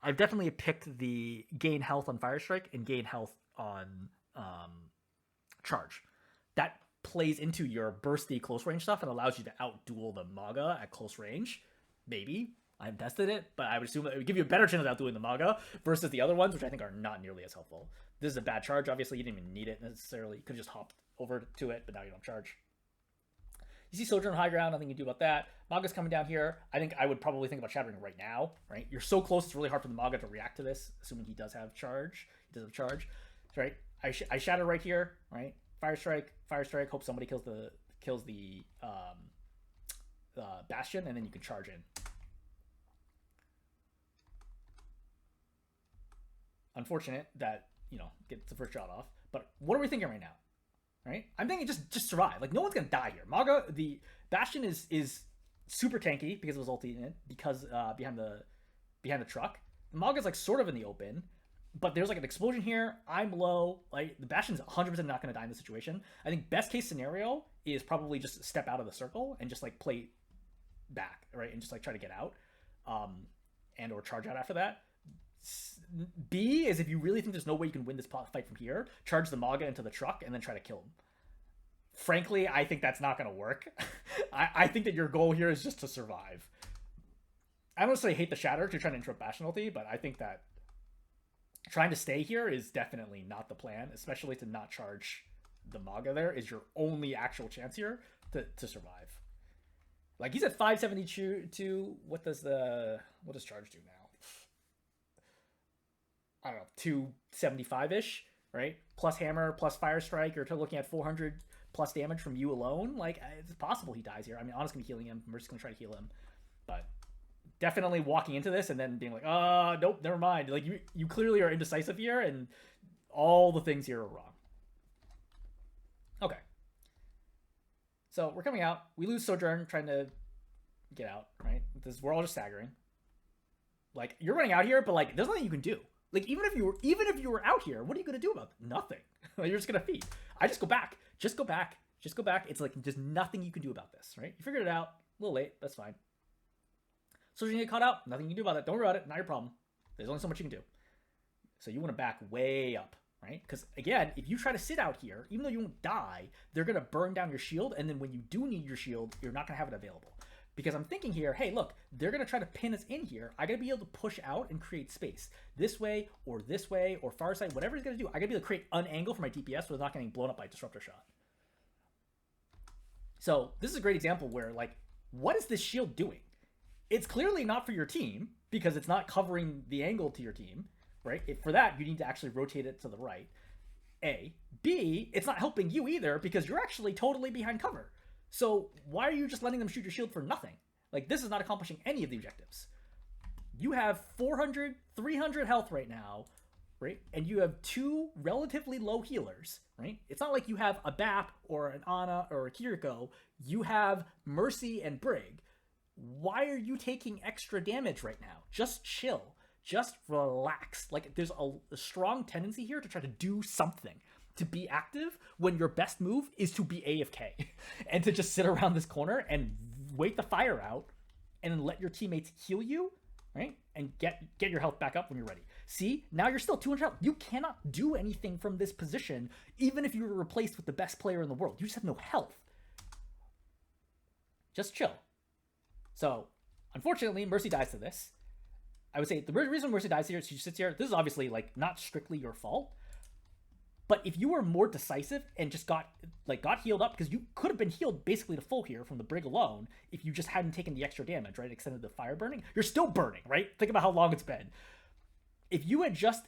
[SPEAKER 1] I've definitely picked the gain health on Fire Strike and gain health on Charge. That plays into your bursty close range stuff and allows you to outduel the Mauga at close range. Maybe. I haven't tested it, but I would assume that it would give you a better chance of outdoing the Mauga versus the other ones, which I think are not nearly as helpful. This is a bad charge. Obviously, you didn't even need it necessarily. You could have just hopped over to it, but now you don't charge. You see Soldier on high ground. Nothing you can do about that. Mauga's coming down here. I think I would probably think about shattering right now, right? You're so close, it's really hard for the Mauga to react to this, assuming he does have charge. He does have charge, right? I shatter right here, right? Fire strike. Hope somebody kills the Bastion, and then you can charge in. Unfortunate that, gets the first shot off. But what are we thinking right now? Right? I'm thinking just survive. Like, no one's going to die here. Mauga, the Bastion is super tanky because of his ulti in it, because behind the truck. Mauga's, like, sort of in the open, but there's, like, an explosion here. I'm low. Like, the Bastion's 100% not going to die in this situation. I think best case scenario is probably just step out of the circle and just, like, play back, right? And just, like, try to get out and or charge out after that. B is if you really think there's no way you can win this fight from here, charge the Mauga into the truck and then try to kill him. Frankly, I think that's not going to work. I think that your goal here is just to survive. I don't necessarily hate the shatter if you're trying to interrupt Bastion ulti, but I think that trying to stay here is definitely not the plan, especially to not charge the Mauga there is your only actual chance here to survive. Like, he's at 572. What does charge do now? I don't know, 275-ish, right? Plus hammer, plus fire strike, you're looking at 400 plus damage from you alone. Like, it's possible he dies here. I mean, Anna's going to be healing him. We're just going to try to heal him. But definitely walking into this and then being like, nope, never mind. Like you clearly are indecisive here, and all the things here are wrong. Okay. So we're coming out. We lose Sojourn trying to get out, right? We're all just staggering. Like, you're running out here, but like there's nothing you can do. Like, even if you were out here, what are you gonna do about it? Nothing. Like, you're just gonna feed. I just go back. Just go back. Just go back. It's like there's nothing you can do about this, right? You figured it out. A little late. That's fine. So you're gonna get caught out. Nothing you can do about it. Don't worry about it. Not your problem. There's only so much you can do. So you want to back way up, right? Because again, if you try to sit out here, even though you won't die, they're gonna burn down your shield, and then when you do need your shield, you're not gonna have it available. Because I'm thinking here, hey, look, they're going to try to pin us in here. I got to be able to push out and create space. This way, or far side, whatever he's going to do. I got to be able to create an angle for my DPS without getting blown up by a Disruptor Shot. So this is a great example where, like, what is this shield doing? It's clearly not for your team, because it's not covering the angle to your team, right? For that, you need to actually rotate it to the right. A. B, it's not helping you either, because you're actually totally behind cover. So why are you just letting them shoot your shield for nothing? Like, this is not accomplishing any of the objectives. You have 400, 300 health right now, right? And you have two relatively low healers, right? It's not like you have a BAP or an Ana or a Kiriko. You have Mercy and Brig. Why are you taking extra damage right now? Just chill. Just relax. Like, there's a strong tendency here to try to do something, to be active, when your best move is to be AFK and to just sit around this corner and wait the fire out and then let your teammates heal you, right? And get your health back up when you're ready. See, now you're still 200 health. You cannot do anything from this position, even if you were replaced with the best player in the world. You just have no health. Just chill. So, unfortunately, Mercy dies to this. I would say the reason Mercy dies here is she sits here. This is obviously, like, not strictly your fault. But if you were more decisive and just got healed up, because you could have been healed basically to full here from the Brig alone, if you just hadn't taken the extra damage, right? Extended the fire burning, you're still burning, right? Think about how long it's been. If you had just,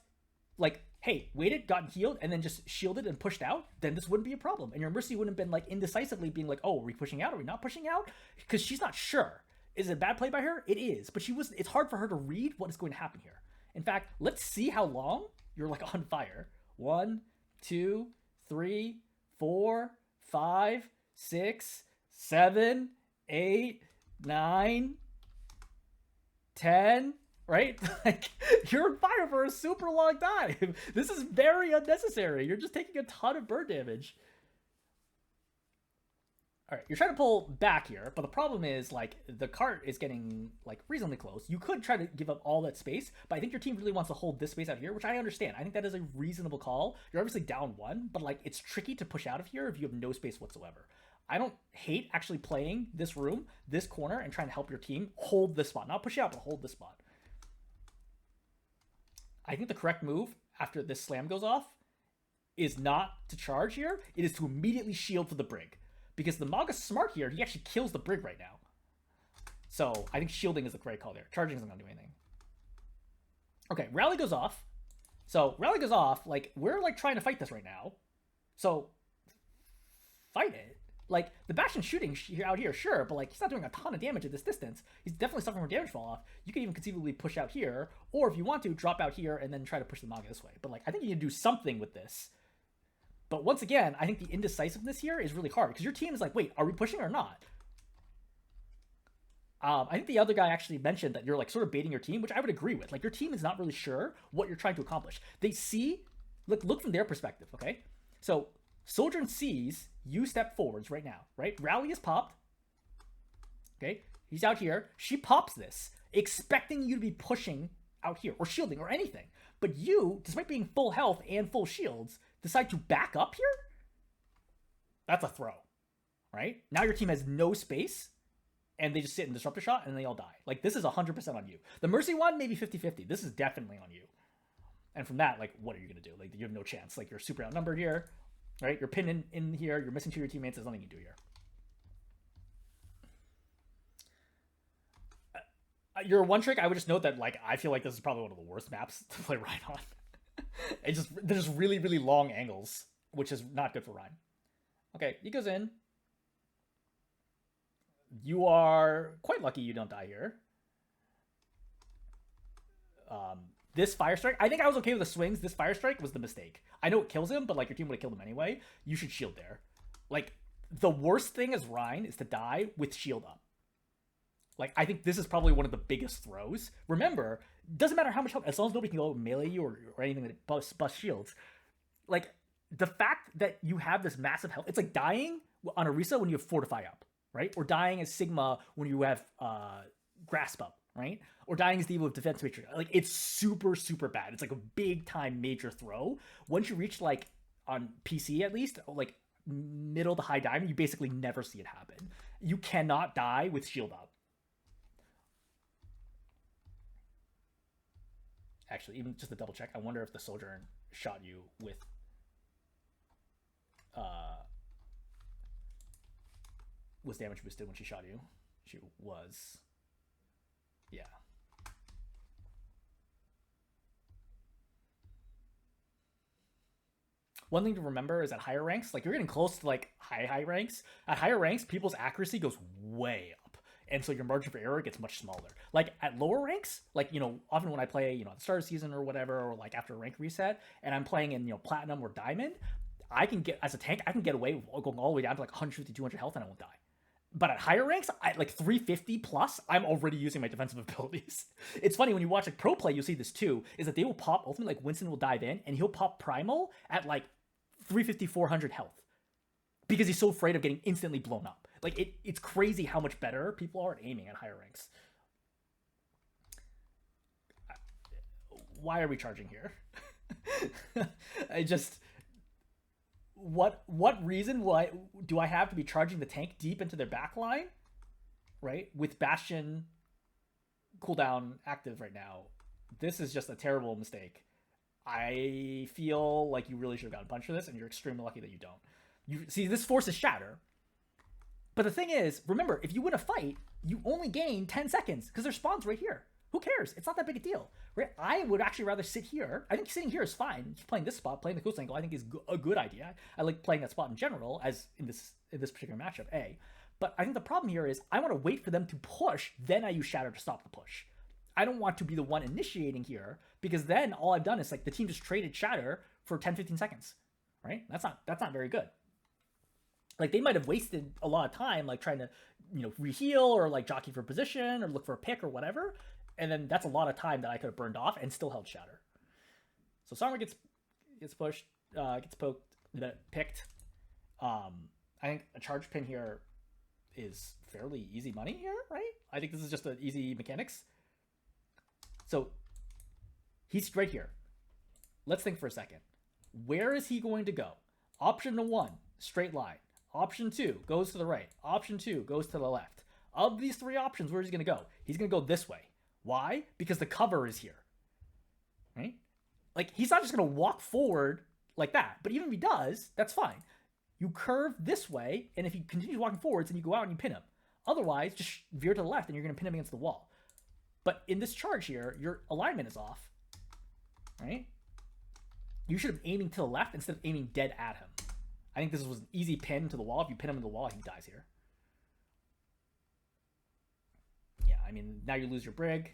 [SPEAKER 1] like, hey, waited, gotten healed, and then just shielded and pushed out, then this wouldn't be a problem. And your Mercy wouldn't have been, like, indecisively being like, oh, are we pushing out? Are we not pushing out? Because she's not sure. Is it a bad play by her? It is. But it's hard for her to read what is going to happen here. In fact, let's see how long you're, like, on fire. 1, 2, 3, 4, 5, 6, 7, 8, 9, 10, right? Like, you're on fire for a super long time. This is very unnecessary. You're just taking a ton of burn damage. All right, you're trying to pull back here, but the problem is, like, the cart is getting, like, reasonably close. You could try to give up all that space, but I think your team really wants to hold this space out here, which I understand. I think that is a reasonable call. You're obviously down 1, but, like, it's tricky to push out of here if you have no space whatsoever. I don't hate actually playing this room, this corner, and trying to help your team hold this spot. Not push out, but hold this spot. I think the correct move after this slam goes off is not to charge here. It is to immediately shield for the Brig. Because the Mauga's smart here, he actually kills the Brig right now. So I think shielding is the correct call there. Charging isn't going to do anything. Okay, rally goes off. So rally goes off. Like, we're, like, trying to fight this right now. So fight it. Like, the Bastion's shooting out here, sure, but, like, he's not doing a ton of damage at this distance. He's definitely suffering from damage fall off. You can even conceivably push out here, or if you want to, drop out here and then try to push the Mauga this way. But, like, I think you can do something with this. But once again, I think the indecisiveness here is really hard, because your team is like, wait, are we pushing or not? I think the other guy actually mentioned that you're, like, sort of baiting your team, which I would agree with. Like, your team is not really sure what you're trying to accomplish. They see, look from their perspective, okay? So Sojourn sees you step forwards right now, right? Rally is popped. Okay, he's out here. She pops this, expecting you to be pushing out here or shielding or anything. But you, despite being full health and full shields, decide to back up here? That's a throw, right? Now your team has no space, and they just sit and disrupt a shot, and they all die. Like, this is 100% on you. The Mercy one, maybe 50-50. This is definitely on you. And from that, like, what are you going to do? Like, you have no chance. Like, you're super outnumbered here, right? You're pinned in here. You're missing 2 of your teammates. There's nothing you can do here. Your one trick, I would just note that, like, I feel like this is probably one of the worst maps to play Rein on. There's just really, really long angles, which is not good for Rein. Okay, he goes in. You are quite lucky you don't die here. This Fire Strike, I think I was okay with the swings. This Fire Strike was the mistake. I know it kills him, but like your team would have killed him anyway. You should shield there. Like the worst thing as Rein is to die with shield up. Like I think this is probably one of the biggest throws. Remember, doesn't matter how much health, as long as nobody can go melee you or anything that bust shields. Like the fact that you have this massive health, it's like dying on Orisa when you have Fortify up, right? Or dying as Sigma when you have Grasp up, right? Or dying as Diva with Defense Matrix. Like it's super, super bad. It's like a big time major throw. Once you reach like on PC at least, like middle to high diamond, you basically never see it happen. You cannot die with shield up. Actually, even just a double check, I wonder if the Sojourn shot you with was damage boosted when she shot you. She was, yeah. One thing to remember is at higher ranks, like you're getting close to like high ranks. At higher ranks, people's accuracy goes way up. And so your margin for error gets much smaller. Like at lower ranks, like, you know, often when I play, you know, at the start of the season or whatever, or like after a rank reset, and I'm playing in, you know, platinum or diamond, I can get, as a tank, I can get away with going all the way down to like 150, 200 health and I won't die. But at higher ranks, at like 350 plus, I'm already using my defensive abilities. It's funny, when you watch like pro play, you'll see this too, is that they will pop, ultimately like Winston will dive in, and he'll pop Primal at like 350, 400 health. Because he's so afraid of getting instantly blown up. Like, it's crazy how much better people are at aiming at higher ranks. Why are we charging here? I just... What reason do I have to be charging the tank deep into their back line? Right? With Bastion cooldown active right now. This is just a terrible mistake. I feel like you really should have gotten punched for this, and you're extremely lucky that you don't. You see, this forces Shatter. But the thing is, remember, if you win a fight, you only gain 10 seconds because their spawn's right here. Who cares? It's not that big a deal, right? I would actually rather sit here. I think sitting here is fine. Just playing this spot, playing the coast angle, I think is a good idea. I like playing that spot in general, as in this particular matchup, But I think the problem here is I want to wait for them to push, then I use Shatter to stop the push. I don't want to be the one initiating here, because then all I've done is like the team just traded Shatter for 10, 15 seconds, right? That's not very good. Like they might have wasted a lot of time like trying to, you know, reheal or like jockey for position or look for a pick or whatever. And then that's a lot of time that I could have burned off and still held Shatter. So Summer gets pushed, gets poked, picked. I think a charge pin here is fairly easy money here, right? I think this is just an easy mechanics. So he's right here. Let's think for a second. Where is he going to go? Option 1, straight line. Option 2 goes to the right. Option 2 goes to the left. Of these three options, where is he going to go? He's going to go this way. Why? Because the cover is here. Right? Like, he's not just going to walk forward like that. But even if he does, that's fine. You curve this way, and if he continues walking forwards, then you go out and you pin him. Otherwise, just veer to the left, and you're going to pin him against the wall. But in this charge here, your alignment is off. Right? You should have aiming to the left instead of aiming dead at him. I think this was an easy pin to the wall. If you pin him to the wall, he dies here. Yeah, I mean, now you lose your brig.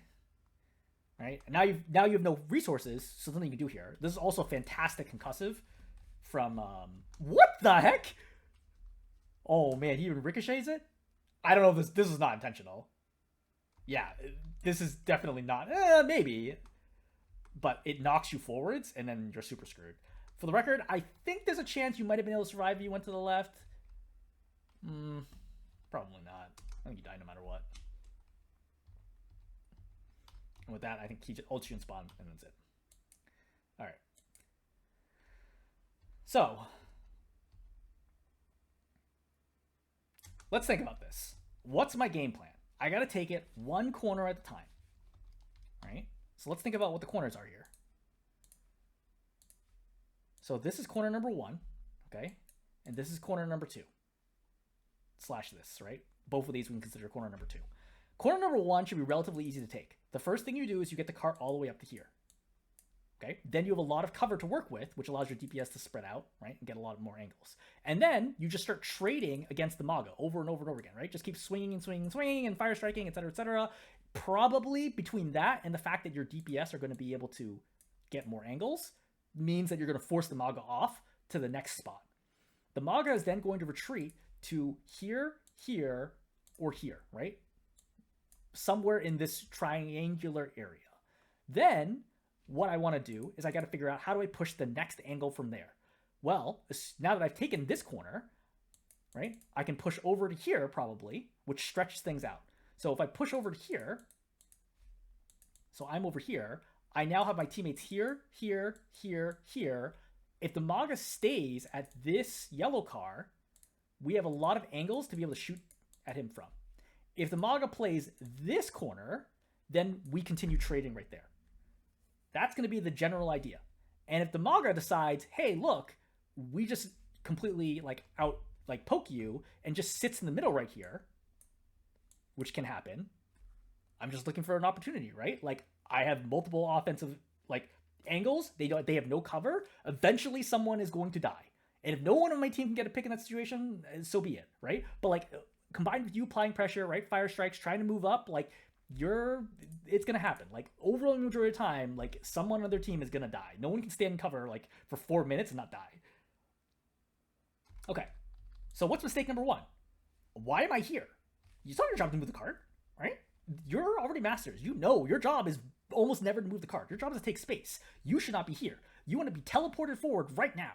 [SPEAKER 1] Right? And now you have no resources, so nothing you can do here. This is also fantastic concussive from what the heck? Oh man, he even ricochets it? I don't know if this is not intentional. Yeah, this is definitely not. Maybe. But it knocks you forwards, and then you're super screwed. For the record, I think there's a chance you might have been able to survive if you went to the left. Probably not. I think you die no matter what. And with that, I think he just ults you and spawn, and that's it. Alright. So, let's think about this. What's my game plan? I gotta take it one corner at a time. Right? So let's think about what the corners are here. So this is corner number 1, okay? And this is corner number 2. Slash this, right? Both of these we can consider corner number 2. Corner number 1 should be relatively easy to take. The first thing you do is you get the cart all the way up to here. Okay? Then you have a lot of cover to work with, which allows your DPS to spread out, right? And get a lot more angles. And then you just start trading against the Mauga over and over and over again, right? Just keep swinging and swinging and swinging and fire striking, etc., etc. Probably between that and the fact that your DPS are going to be able to get more angles means that you're going to force the Mauga off to the next spot. The Mauga is then going to retreat to here, here, or here, right? Somewhere in this triangular area. Then what I want to do is I got to figure out, how do I push the next angle from there? Well, now that I've taken this corner, right, I can push over to here probably, which stretches things out. So if I push over to here, so I'm over here, I now have my teammates here, here, here, here. If the Mauga stays at this yellow car, we have a lot of angles to be able to shoot at him from. If the Mauga plays this corner, then we continue trading right there. That's going to be the general idea. And if the Mauga decides, hey, look, we just completely poke you and just sits in the middle right here, which can happen. I'm just looking for an opportunity, right? Like, I have multiple offensive angles. They have no cover. Eventually, someone is going to die. And if no one on my team can get a pick in that situation, so be it, right? But combined with you applying pressure, right? Fire strikes, trying to move up, it's gonna happen. Overwhelming majority of the time, someone on their team is gonna die. No one can stand in cover for 4 minutes and not die. Okay, so what's mistake number one? Why am I here? You saw your job to move the card, right? You're already masters. You know your job is almost never to move the card. Your job is to take space. You should not be here. You want to be teleported forward right now.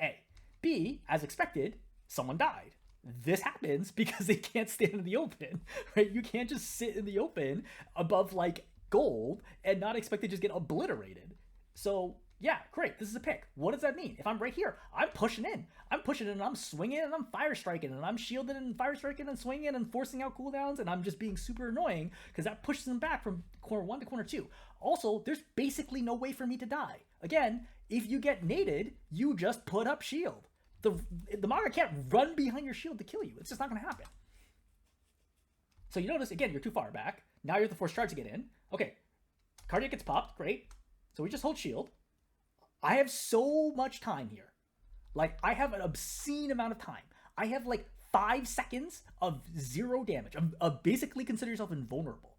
[SPEAKER 1] A. B, as expected, someone died. This happens because they can't stand in the open, right? You can't just sit in the open above gold and not expect to just get obliterated. So yeah, great. This is a pick. What does that mean? If I'm right here, I'm pushing in. I'm pushing in and I'm swinging and I'm fire striking and I'm shielding and fire striking and swinging and forcing out cooldowns, and I'm just being super annoying because that pushes them back from corner 1 to corner 2. Also, there's basically no way for me to die. Again, if you get naded, you just put up shield. The Mauga can't run behind your shield to kill you. It's just not going to happen. So you notice, again, you're too far back. Now you're the forced charge to get in. Okay, cardiac gets popped. Great. So we just hold shield. I have so much time here. I have an obscene amount of time. I have 5 seconds of 0 damage. Of basically consider yourself invulnerable.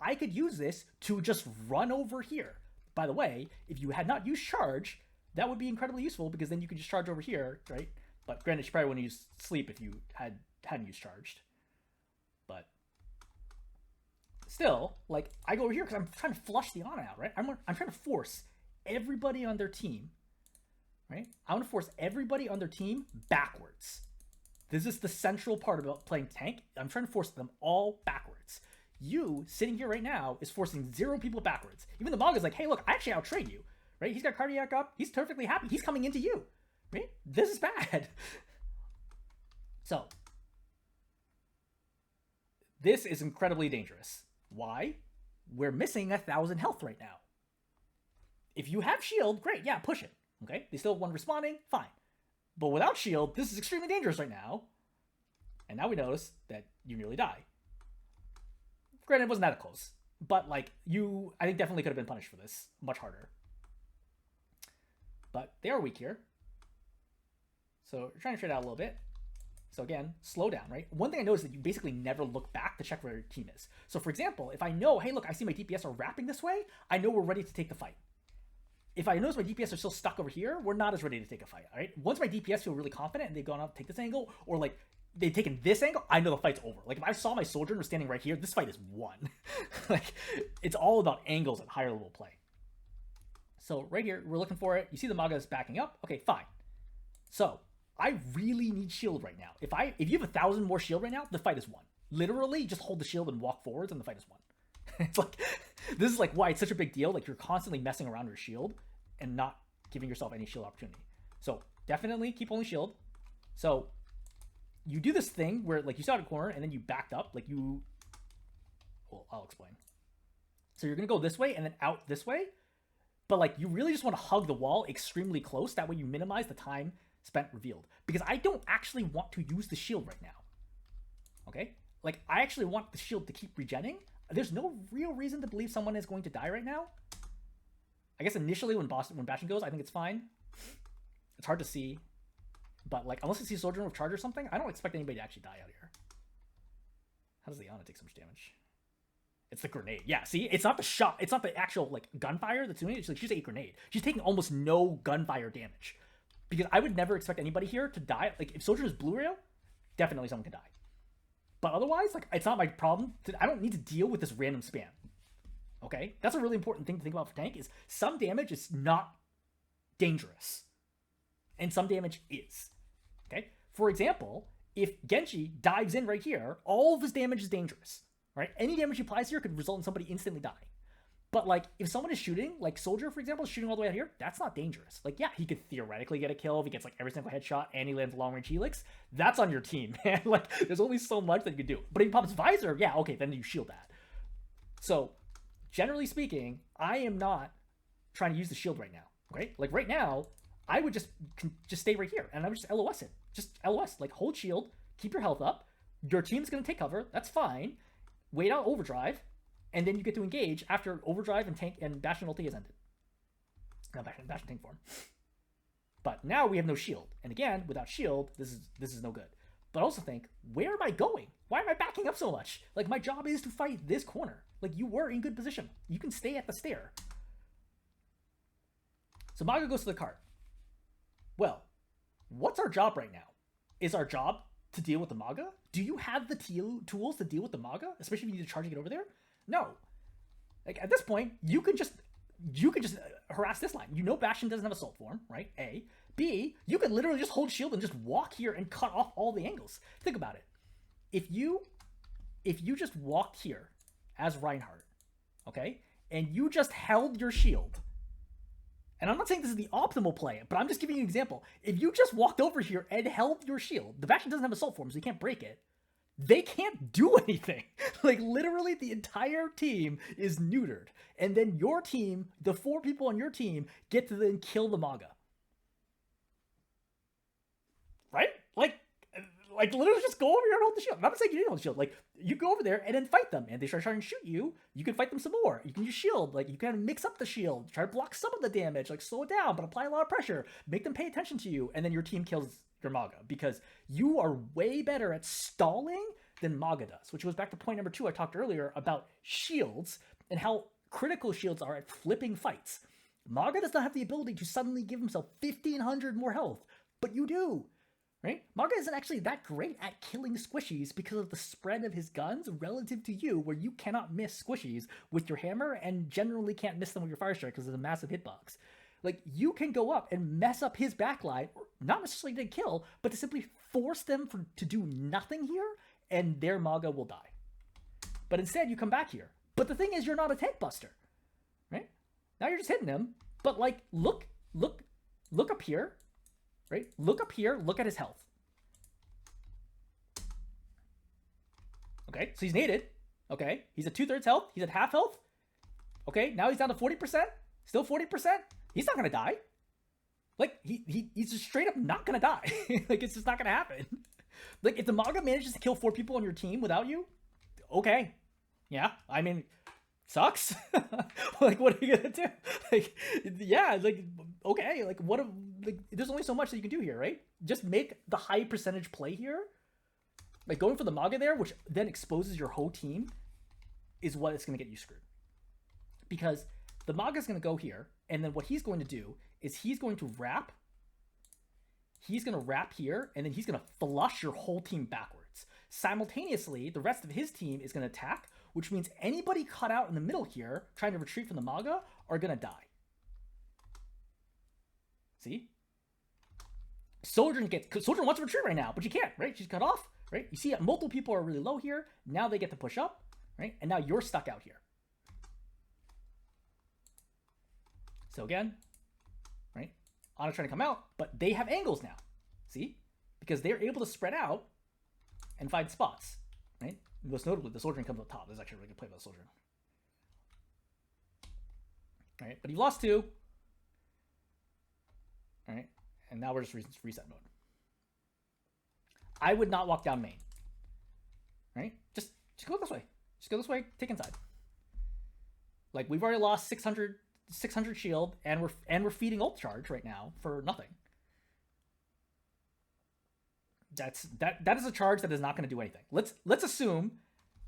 [SPEAKER 1] I could use this to just run over here. By the way, if you had not used charge, that would be incredibly useful because then you could just charge over here, right? But granted, you probably wouldn't use sleep if you hadn't used charged. But still, I go over here because I'm trying to flush the Ana out, right? I'm trying to force everybody on their team, right? I want to force everybody on their team backwards. This is the central part about playing tank. I'm trying to force them all backwards. You, sitting here right now, is forcing 0 people backwards. Even the Mauga's hey, look, I actually outtrade you. Right? He's got cardiac up. He's perfectly happy. He's coming into you. Right? This is bad. So, this is incredibly dangerous. Why? We're missing 1,000 health right now. If you have shield, great. Yeah, push it. Okay? They still have 1 responding. Fine. But without shield, this is extremely dangerous right now. And now we notice that you nearly die. Granted, it wasn't that close. But, I think definitely could have been punished for this. Much harder. But they are weak here. So you're trying to trade out a little bit. So again, slow down, right? One thing I noticed is that you basically never look back to check where your team is. So for example, if I know, hey, look, I see my DPS are wrapping this way, I know we're ready to take the fight. If I notice my DPS are still stuck over here, we're not as ready to take a fight, all right? Once my DPS feel really confident and they've gone up, take this angle, or they've taken this angle, I know the fight's over. If I saw my soldier and was standing right here, this fight is won. It's all about angles at higher level play. So right here, we're looking for it. You see the Mauga is backing up. Okay, fine. So I really need shield right now. If you have 1,000 more shield right now, the fight is won. Literally, just hold the shield and walk forwards, and the fight is won. It's this is why it's such a big deal. You're constantly messing around with shield and not giving yourself any shield opportunity. So definitely keep holding shield. So you do this thing where you saw it in a corner and then you backed up. Well, I'll explain. So you're gonna go this way and then out this way. But you really just want to hug the wall extremely close. That way you minimize the time spent revealed. Because I don't actually want to use the shield right now. Okay? I actually want the shield to keep regenning. There's no real reason to believe someone is going to die right now. I guess initially when bashing goes, I think it's fine. It's hard to see. But unless I see a soldier with charge or something, I don't expect anybody to actually die out here. How does the Ana take so much damage? It's the grenade. Yeah, see? It's not the shot. It's not the actual, like, gunfire that's doing it. It's like she's a grenade. She's taking almost no gunfire damage. Because I would never expect anybody here to die. Like, if Sojourn is blue rail, definitely someone can die. But otherwise, like, it's not my problem. I don't need to deal with this random spam. Okay? That's a really important thing to think about for tank, is some damage is not dangerous. And some damage is. Okay? For example, if Genji dives in right here, all of his damage is dangerous. Right? Any damage he applies here could result in somebody instantly dying. But, like, if someone is shooting, like Soldier, for example, is shooting all the way out here, that's not dangerous. Like, yeah, he could theoretically get a kill if he gets, like, every single headshot and he lands a long-range helix. That's on your team, man. Like, there's only so much that you can do. But if he pops visor, yeah, okay, then you shield that. So, generally speaking, I am not trying to use the shield right now, okay? Like, right now, I would just stay right here, and I would just LOS it. Just LOS. Like, hold shield, keep your health up. Your team's going to take cover. That's fine. Wait out overdrive. And then you get to engage after overdrive and tank and Bastion ulti has ended. Now Bastion tank form. But now we have no shield. And again, without shield, this is no good. But I also think, where am I going? Why am I backing up so much? Like, my job is to fight this corner. Like, you were in good position. You can stay at the stair. So Mauga goes to the cart. Well, what's our job right now? Is our job to deal with the Mauga? Do you have the tools to deal with the Mauga? Especially if you need to charge and get over there? No. Like, at this point, you can just harass this line. You know Bastion doesn't have assault form, right? A. B, you can literally just hold shield and just walk here and cut off all the angles. Think about it. If you just walked here as Reinhardt, okay, and you just held your shield, and I'm not saying this is the optimal play, but I'm just giving you an example. If you just walked over here and held your shield, the Bastion doesn't have assault form, so you can't break it. They can't do anything. Like, literally, the entire team is neutered. And then your team, the 4 people on your team, get to then kill the Mauga. Right? Like literally just go over here and hold the shield. I'm not saying you didn't hold the shield. Like, you go over there and then fight them. And they start trying to shoot you. You can fight them some more. You can use shield. Like, you can mix up the shield. Try to block some of the damage. Like, slow it down, but apply a lot of pressure. Make them pay attention to you. And then your team kills your Mauga. Because you are way better at stalling than Mauga does. Which goes back to point number 2 I talked earlier about shields and how critical shields are at flipping fights. Mauga does not have the ability to suddenly give himself 1,500 more health. But you do. Right? Mauga isn't actually that great at killing squishies because of the spread of his guns relative to you, where you cannot miss squishies with your hammer and generally can't miss them with your fire strike because of the massive hitbox. Like, you can go up and mess up his backline, or not necessarily to kill, but to simply force them to do nothing here, and their Mauga will die. But instead, you come back here. But the thing is, you're not a tank buster. Right? Now you're just hitting him, but, like, look up here. Right? Look up here. Look at his health. Okay, so he's naded. Okay, he's at 2/3 health. He's at half health. Okay, now he's down to 40%. Still 40%. He's not gonna die. Like, he's just straight up not gonna die. Like, it's just not gonna happen. Like, if the Mauga manages to kill 4 people on your team without you, okay. Yeah, I mean, sucks. Like, what are you gonna do? Like, yeah, like, okay, like, there's only so much that you can do here, right? Just make the high percentage play here. Like, going for the Mauga there, which then exposes your whole team, is what it's gonna get you screwed. Because the Mauga's gonna go here, and then what he's going to do is he's going to wrap here, and then he's gonna flush your whole team backwards. Simultaneously, the rest of his team is gonna attack, which means anybody cut out in the middle here, trying to retreat from the Mauga, are gonna die. See? Soldier wants to retreat right now, but you can't, right? She's cut off, right? You see multiple people are really low here. Now they get to push up, right? And now you're stuck out here. So again, right? Ana trying to come out, but they have angles now. See? Because they're able to spread out and find spots, right? Most notably, the Soldier comes up top. This is actually a really good play by the Soldier. All right, but he lost 2. All right, and now we're just reset mode. I would not walk down main. Right? Just go this way. Just go this way. Take inside. Like, we've already lost 600 shield, and we're feeding ult charge right now for nothing. That is a charge that is not going to do anything. Let's assume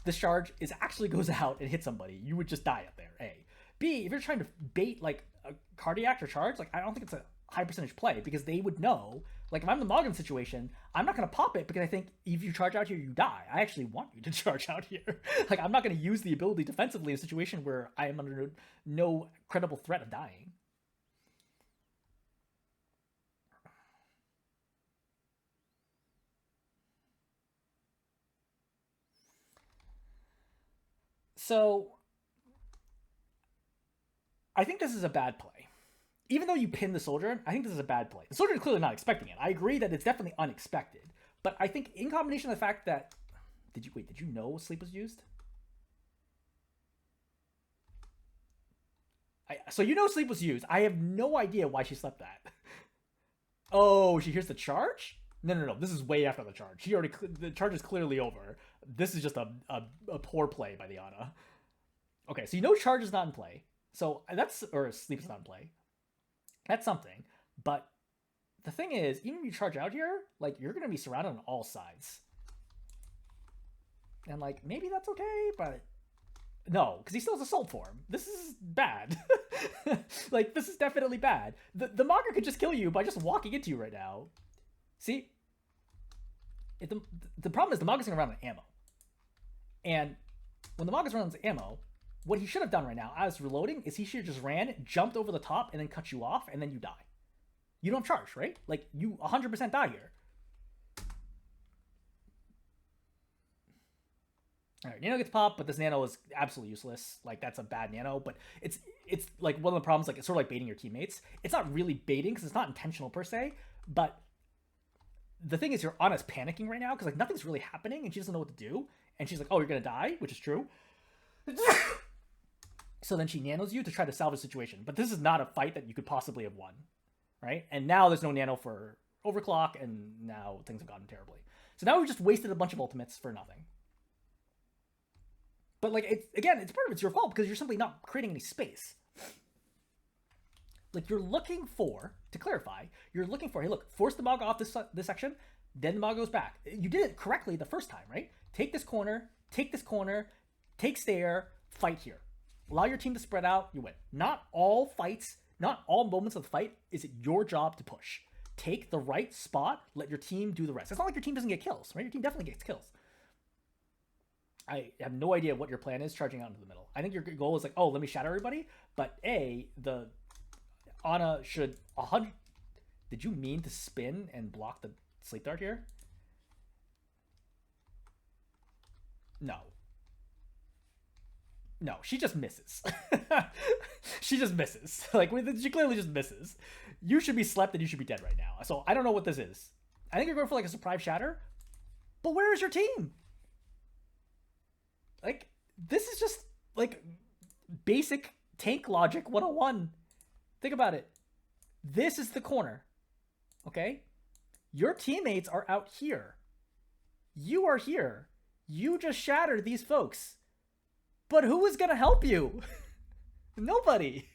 [SPEAKER 1] this charge actually goes out and hits somebody, you would just die up there, A. B, if you're trying to bait like a cardiac or charge, like I don't think it's a high percentage play because they would know, like if I'm the Mauga situation, I'm not going to pop it because I think if you charge out here, you die. I actually want you to charge out here. Like I'm not going to use the ability defensively in a situation where I am under no credible threat of dying. So I think this is a bad play. Even though you pin the soldier, I think this is a bad play. The soldier is clearly not expecting it. I agree that it's definitely unexpected. But I think in combination with the fact that... Did you know sleep was used? So you know sleep was used. I have no idea why she slept that. Oh, she hears the charge? No. This is way after the charge. The charge is clearly over. This is just a poor play by the Ana. Okay, so you know charge is not in play. So that's... Or sleep is not in play. That's something. But the thing is, even if you charge out here, like, you're going to be surrounded on all sides. And, like, maybe that's okay, but... No, because he still has assault form. This is bad. Like, this is definitely bad. The Mauga could just kill you by just walking into you right now. See? The problem is the Mauga's going to run out of ammo. And when the Mauga's running out of ammo, what he should have done right now, as reloading, is he should have just ran, jumped over the top, and then cut you off, and then you die. You don't charge, right? Like, you 100% die here. Alright, Nano gets popped, but this Nano is absolutely useless. Like, that's a bad Nano, but it's like, one of the problems, like, it's sort of like baiting your teammates. It's not really baiting, because it's not intentional per se, but the thing is, your Ana's panicking right now, because, like, nothing's really happening, and she doesn't know what to do, and she's like, oh, you're gonna die, which is true. So then she nanos you to try to salvage the situation, but this is not a fight that you could possibly have won, right? And now there's no Nano for overclock, and now things have gotten terribly. So now we've just wasted a bunch of ultimates for nothing. But, like, it's part of it's your fault because you're simply not creating any space. Like, you're looking for, to clarify, you're looking for, hey, look, force the Mauga off this section, then the Mauga goes back. You did it correctly the first time, right? Take this corner, take stair, fight here. Allow your team to spread out, you win. Not all fights, not all moments of the fight is it your job to push. Take the right spot, let your team do the rest. It's not like your team doesn't get kills, right? Your team definitely gets kills. I have no idea what your plan is charging out into the middle. I think your goal is like, oh, let me shatter everybody. But A, the Ana should 100... Did you mean to spin and block the sleep dart here? No. No, she just misses. She just misses. Like, she clearly just misses. You should be slept and you should be dead right now. So I don't know what this is. I think you're going for like a surprise shatter. But where is your team? Like, this is just, like, basic tank logic 101. Think about it. This is the corner. Okay? Your teammates are out here. You are here. You just shattered these folks. But who is going to help you? Nobody.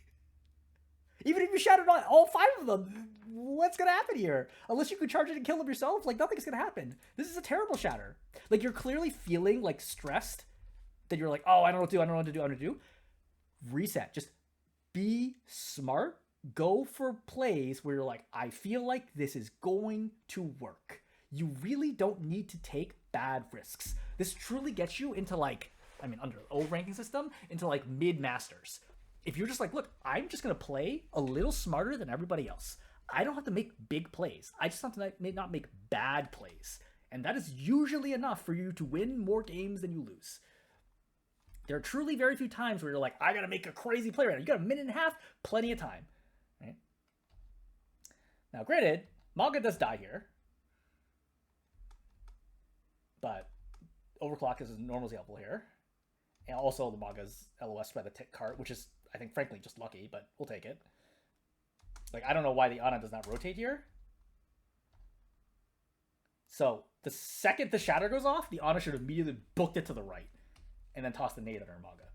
[SPEAKER 1] Even if you shattered all 5 of them, what's going to happen here? Unless you can charge it and kill them yourself, like, nothing's going to happen. This is a terrible shatter. Like, you're clearly feeling, like, stressed. That you're like, oh, I don't know what to do. Reset. Just be smart. Go for plays where you're like, I feel like this is going to work. You really don't need to take bad risks. This truly gets you into, like, I mean, under the old ranking system, into, like, mid-masters. If you're just like, look, I'm just going to play a little smarter than everybody else. I don't have to make big plays. I just have to not make bad plays. And that is usually enough for you to win more games than you lose. There are truly very few times where you're like, I gotta make a crazy play right now. You got a minute and a half, plenty of time. Right? Now, granted, Mauga does die here. But overclock is normally helpful here. And also the Mauga's LOS by the tick cart, which is, I think, frankly, just lucky, but we'll take it. Like, I don't know why the Ana does not rotate here. So, the second the shatter goes off, the Ana should have immediately booked it to the right. And then toss the nade at her Mauga.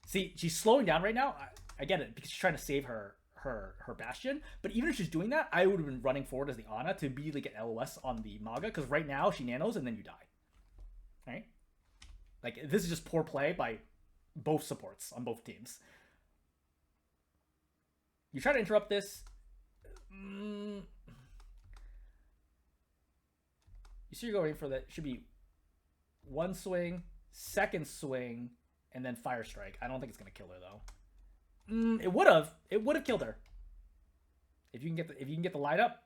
[SPEAKER 1] See, she's slowing down right now. I get it, because she's trying to save her Bastion. But even if she's doing that, I would have been running forward as the Ana to immediately get LOS on the Mauga, because right now she nanos and then you die. Right? Like, this is just poor play by both supports on both teams. You try to interrupt this. You see, you're going for that. Should be one swing, second swing, and then fire strike. I don't think it's gonna kill her though. It would have. It would have killed her. If you can get the light up,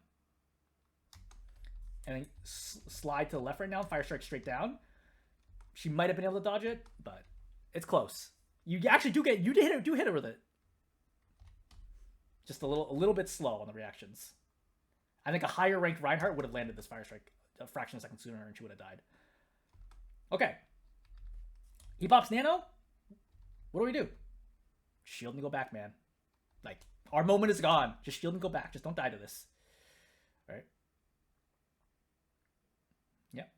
[SPEAKER 1] and then slide to the left right now, fire strike straight down. She might have been able to dodge it, but it's close. You actually do hit her with it. Just a little bit slow on the reactions. I think a higher ranked Reinhardt would have landed this fire strike a fraction of a second sooner, and she would have died. Okay. He pops nano. What do we do? Shield and go back, man. Like, our moment is gone. Just shield and go back. Just don't die to this. All right. Yep.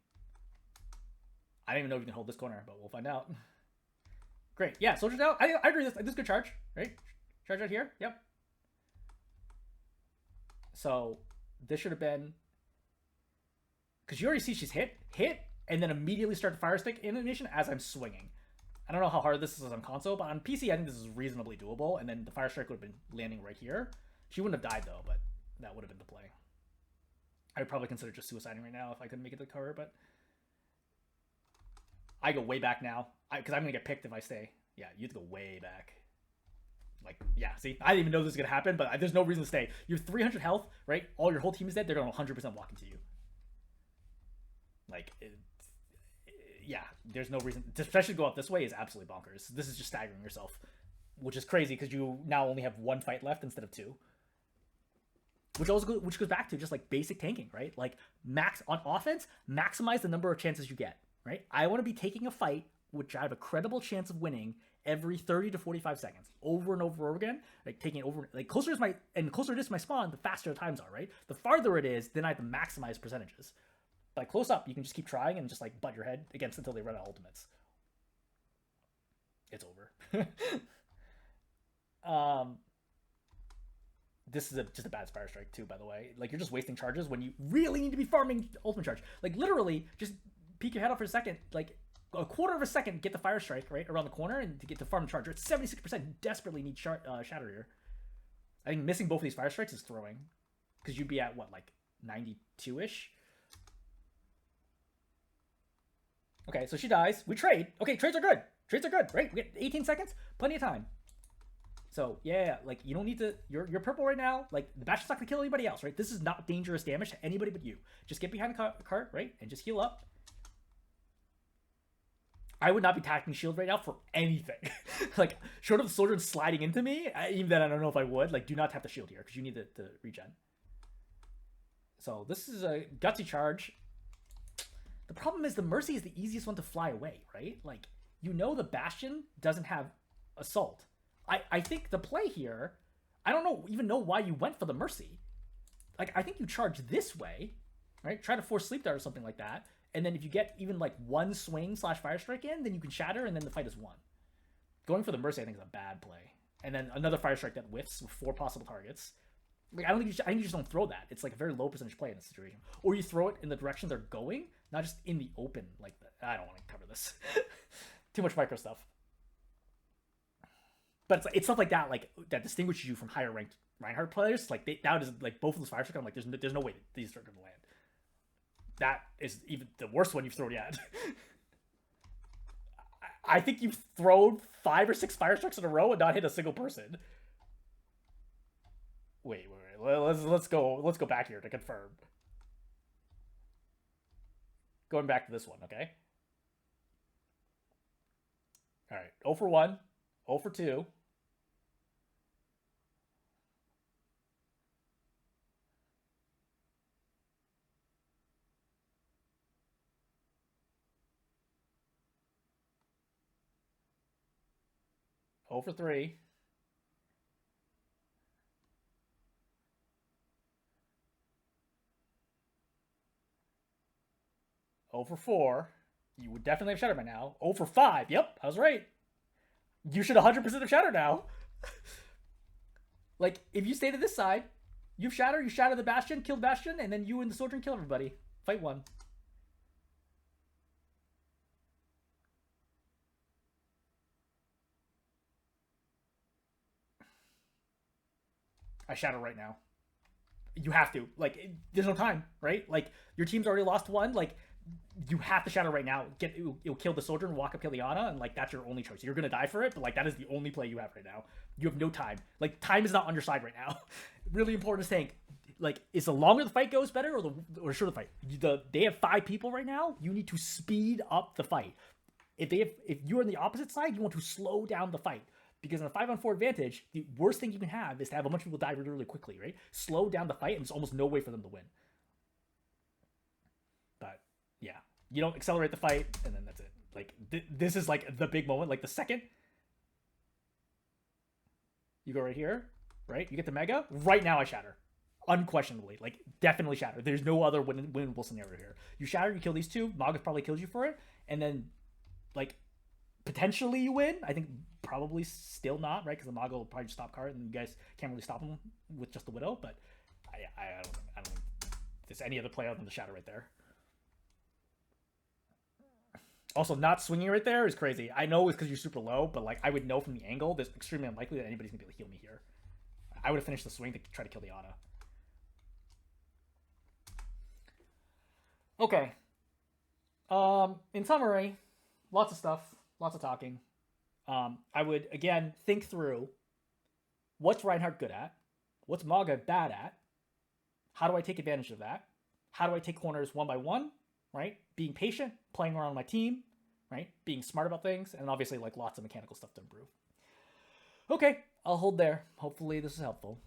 [SPEAKER 1] I don't even know if you can hold this corner, but we'll find out. Great. Yeah, soldiers out. I agree with this. This is a good charge, right? Charge right here. Yep. So this should have been, because you already see she's hit, and then immediately start the fire stick animation as I'm swinging. I don't know how hard this is on console, but on PC, I think this is reasonably doable. And then the fire strike would have been landing right here. She wouldn't have died though, but that would have been the play. I would probably consider just suiciding right now if I couldn't make it to the cover, but I go way back now because I'm gonna get picked if I stay. Yeah, you have to go way back. Like, yeah, see, I didn't even know this was gonna happen, but there's no reason to stay. You have 300 health, right? All your whole team is dead. They're gonna 100% walk into you. Like, yeah, there's no reason, especially go up this way is absolutely bonkers. This is just staggering yourself, which is crazy because you now only have one fight left instead of two. Which goes back to just like basic tanking, right? Like on offense, maximize the number of chances you get, right? I want to be taking a fight which I have a credible chance of winning every 30 to 45 seconds, over and over again, like taking it over, like closer it is to my spawn, the faster the times are, right? The farther it is, then I have to maximize percentages. But close up, you can just keep trying and just like butt your head against until they run out of ultimates. It's over. This is just a bad fire strike too, by the way. Like, you're just wasting charges when you really need to be farming ultimate charge. Like, literally, just peek your head up for a second, like a quarter of a second, get the fire strike right around the corner and to get the farm charger. It's 76%. Desperately need shatter here. I think missing both of these fire strikes is throwing, because you'd be at what, like 92-ish. Okay, so she dies. We trade. Okay, trades are good. Trades are good, right? We get 18 seconds, plenty of time. So yeah, like, you don't need to. You're purple right now. Like, the Bastion's not gonna kill anybody else, right? This is not dangerous damage to anybody but you. Just get behind the cart, right, and just heal up. I would not be tacking shield right now for anything. Like, short of the soldier sliding into me, even then I don't know if I would. Like, do not tap the shield here because you need to regen. So this is a gutsy charge. The problem is the Mercy is the easiest one to fly away, right? Like, you know the Bastion doesn't have assault. I think the play here, I don't even know why you went for the Mercy. Like, I think you charge this way, right? Try to force sleep dart or something like that. And then if you get even like one swing / fire strike in, then you can shatter and then the fight is won. Going for the Mercy, I think, is a bad play. And then another fire strike that whiffs with 4 possible targets. Like, I think you just don't throw that. It's like a very low percentage play in this situation. Or you throw it in the direction they're going, not just in the open like that. I don't want to cover this. Too much micro stuff. But it's stuff like that, like, that distinguishes you from higher ranked Reinhardt players. Like, that is like both of those fire strikes. I'm like, there's no way these are going to land. That is even the worst one you've thrown yet. I think you've thrown 5 or 6 fire strikes in a row and not hit a single person. Wait. Let's go back here to confirm. Going back to this one, okay? All right, 0 for 1, 0 for 2. Over 3. Over 4. You would definitely have Shatter by now. 0 for 5. Yep, I was right. You should 100% have Shatter now. Like, if you stay to this side, you shatter the Bastion, kill the Bastion, and then you and the Soldier kill everybody. Fight 1. I shatter right now. You have to. Like, there's no time, right? Like, your team's already lost one. Like, you have to shatter right now. It'll kill the soldier and walk up Kiliana, and like that's your only choice. You're gonna die for it, but like that is the only play you have right now. You have no time. Like, time is not on your side right now. Really important to think. Like, is the longer the fight goes better, or shorter the fight? They have 5 people right now. You need to speed up the fight. If you're on the opposite side, you want to slow down the fight. Because in a 5-on-4 advantage, the worst thing you can have is to have a bunch of people die really, really quickly, right? Slow down the fight, and there's almost no way for them to win. But yeah, you don't accelerate the fight, and then that's it. Like, this is like the big moment. Like, the second you go right here, right? You get the Mega. Right now, I shatter. Unquestionably. Like, definitely shatter. There's no other winnable scenario here. You shatter, you kill these two. Mauga probably kills you for it. And then, like, potentially you win. I think probably still not, right? Because the Mauga will probably just stop card, and you guys can't really stop him with just the Widow. But I don't think there's any other play other than the shatter right there. Also, not swinging right there is crazy. I know it's because you're super low, but like I would know from the angle, there's extremely unlikely that anybody's gonna be able to heal me here. I would have finished the swing to try to kill the Ana. Okay. In summary, lots of stuff, lots of talking. I would again think through what's Reinhardt good at, what's Mauga bad at, how do I take advantage of that, how do I take corners one by one, right? Being patient, playing around my team, right? Being smart about things, and obviously like lots of mechanical stuff to improve. Okay, I'll hold there. Hopefully this is helpful.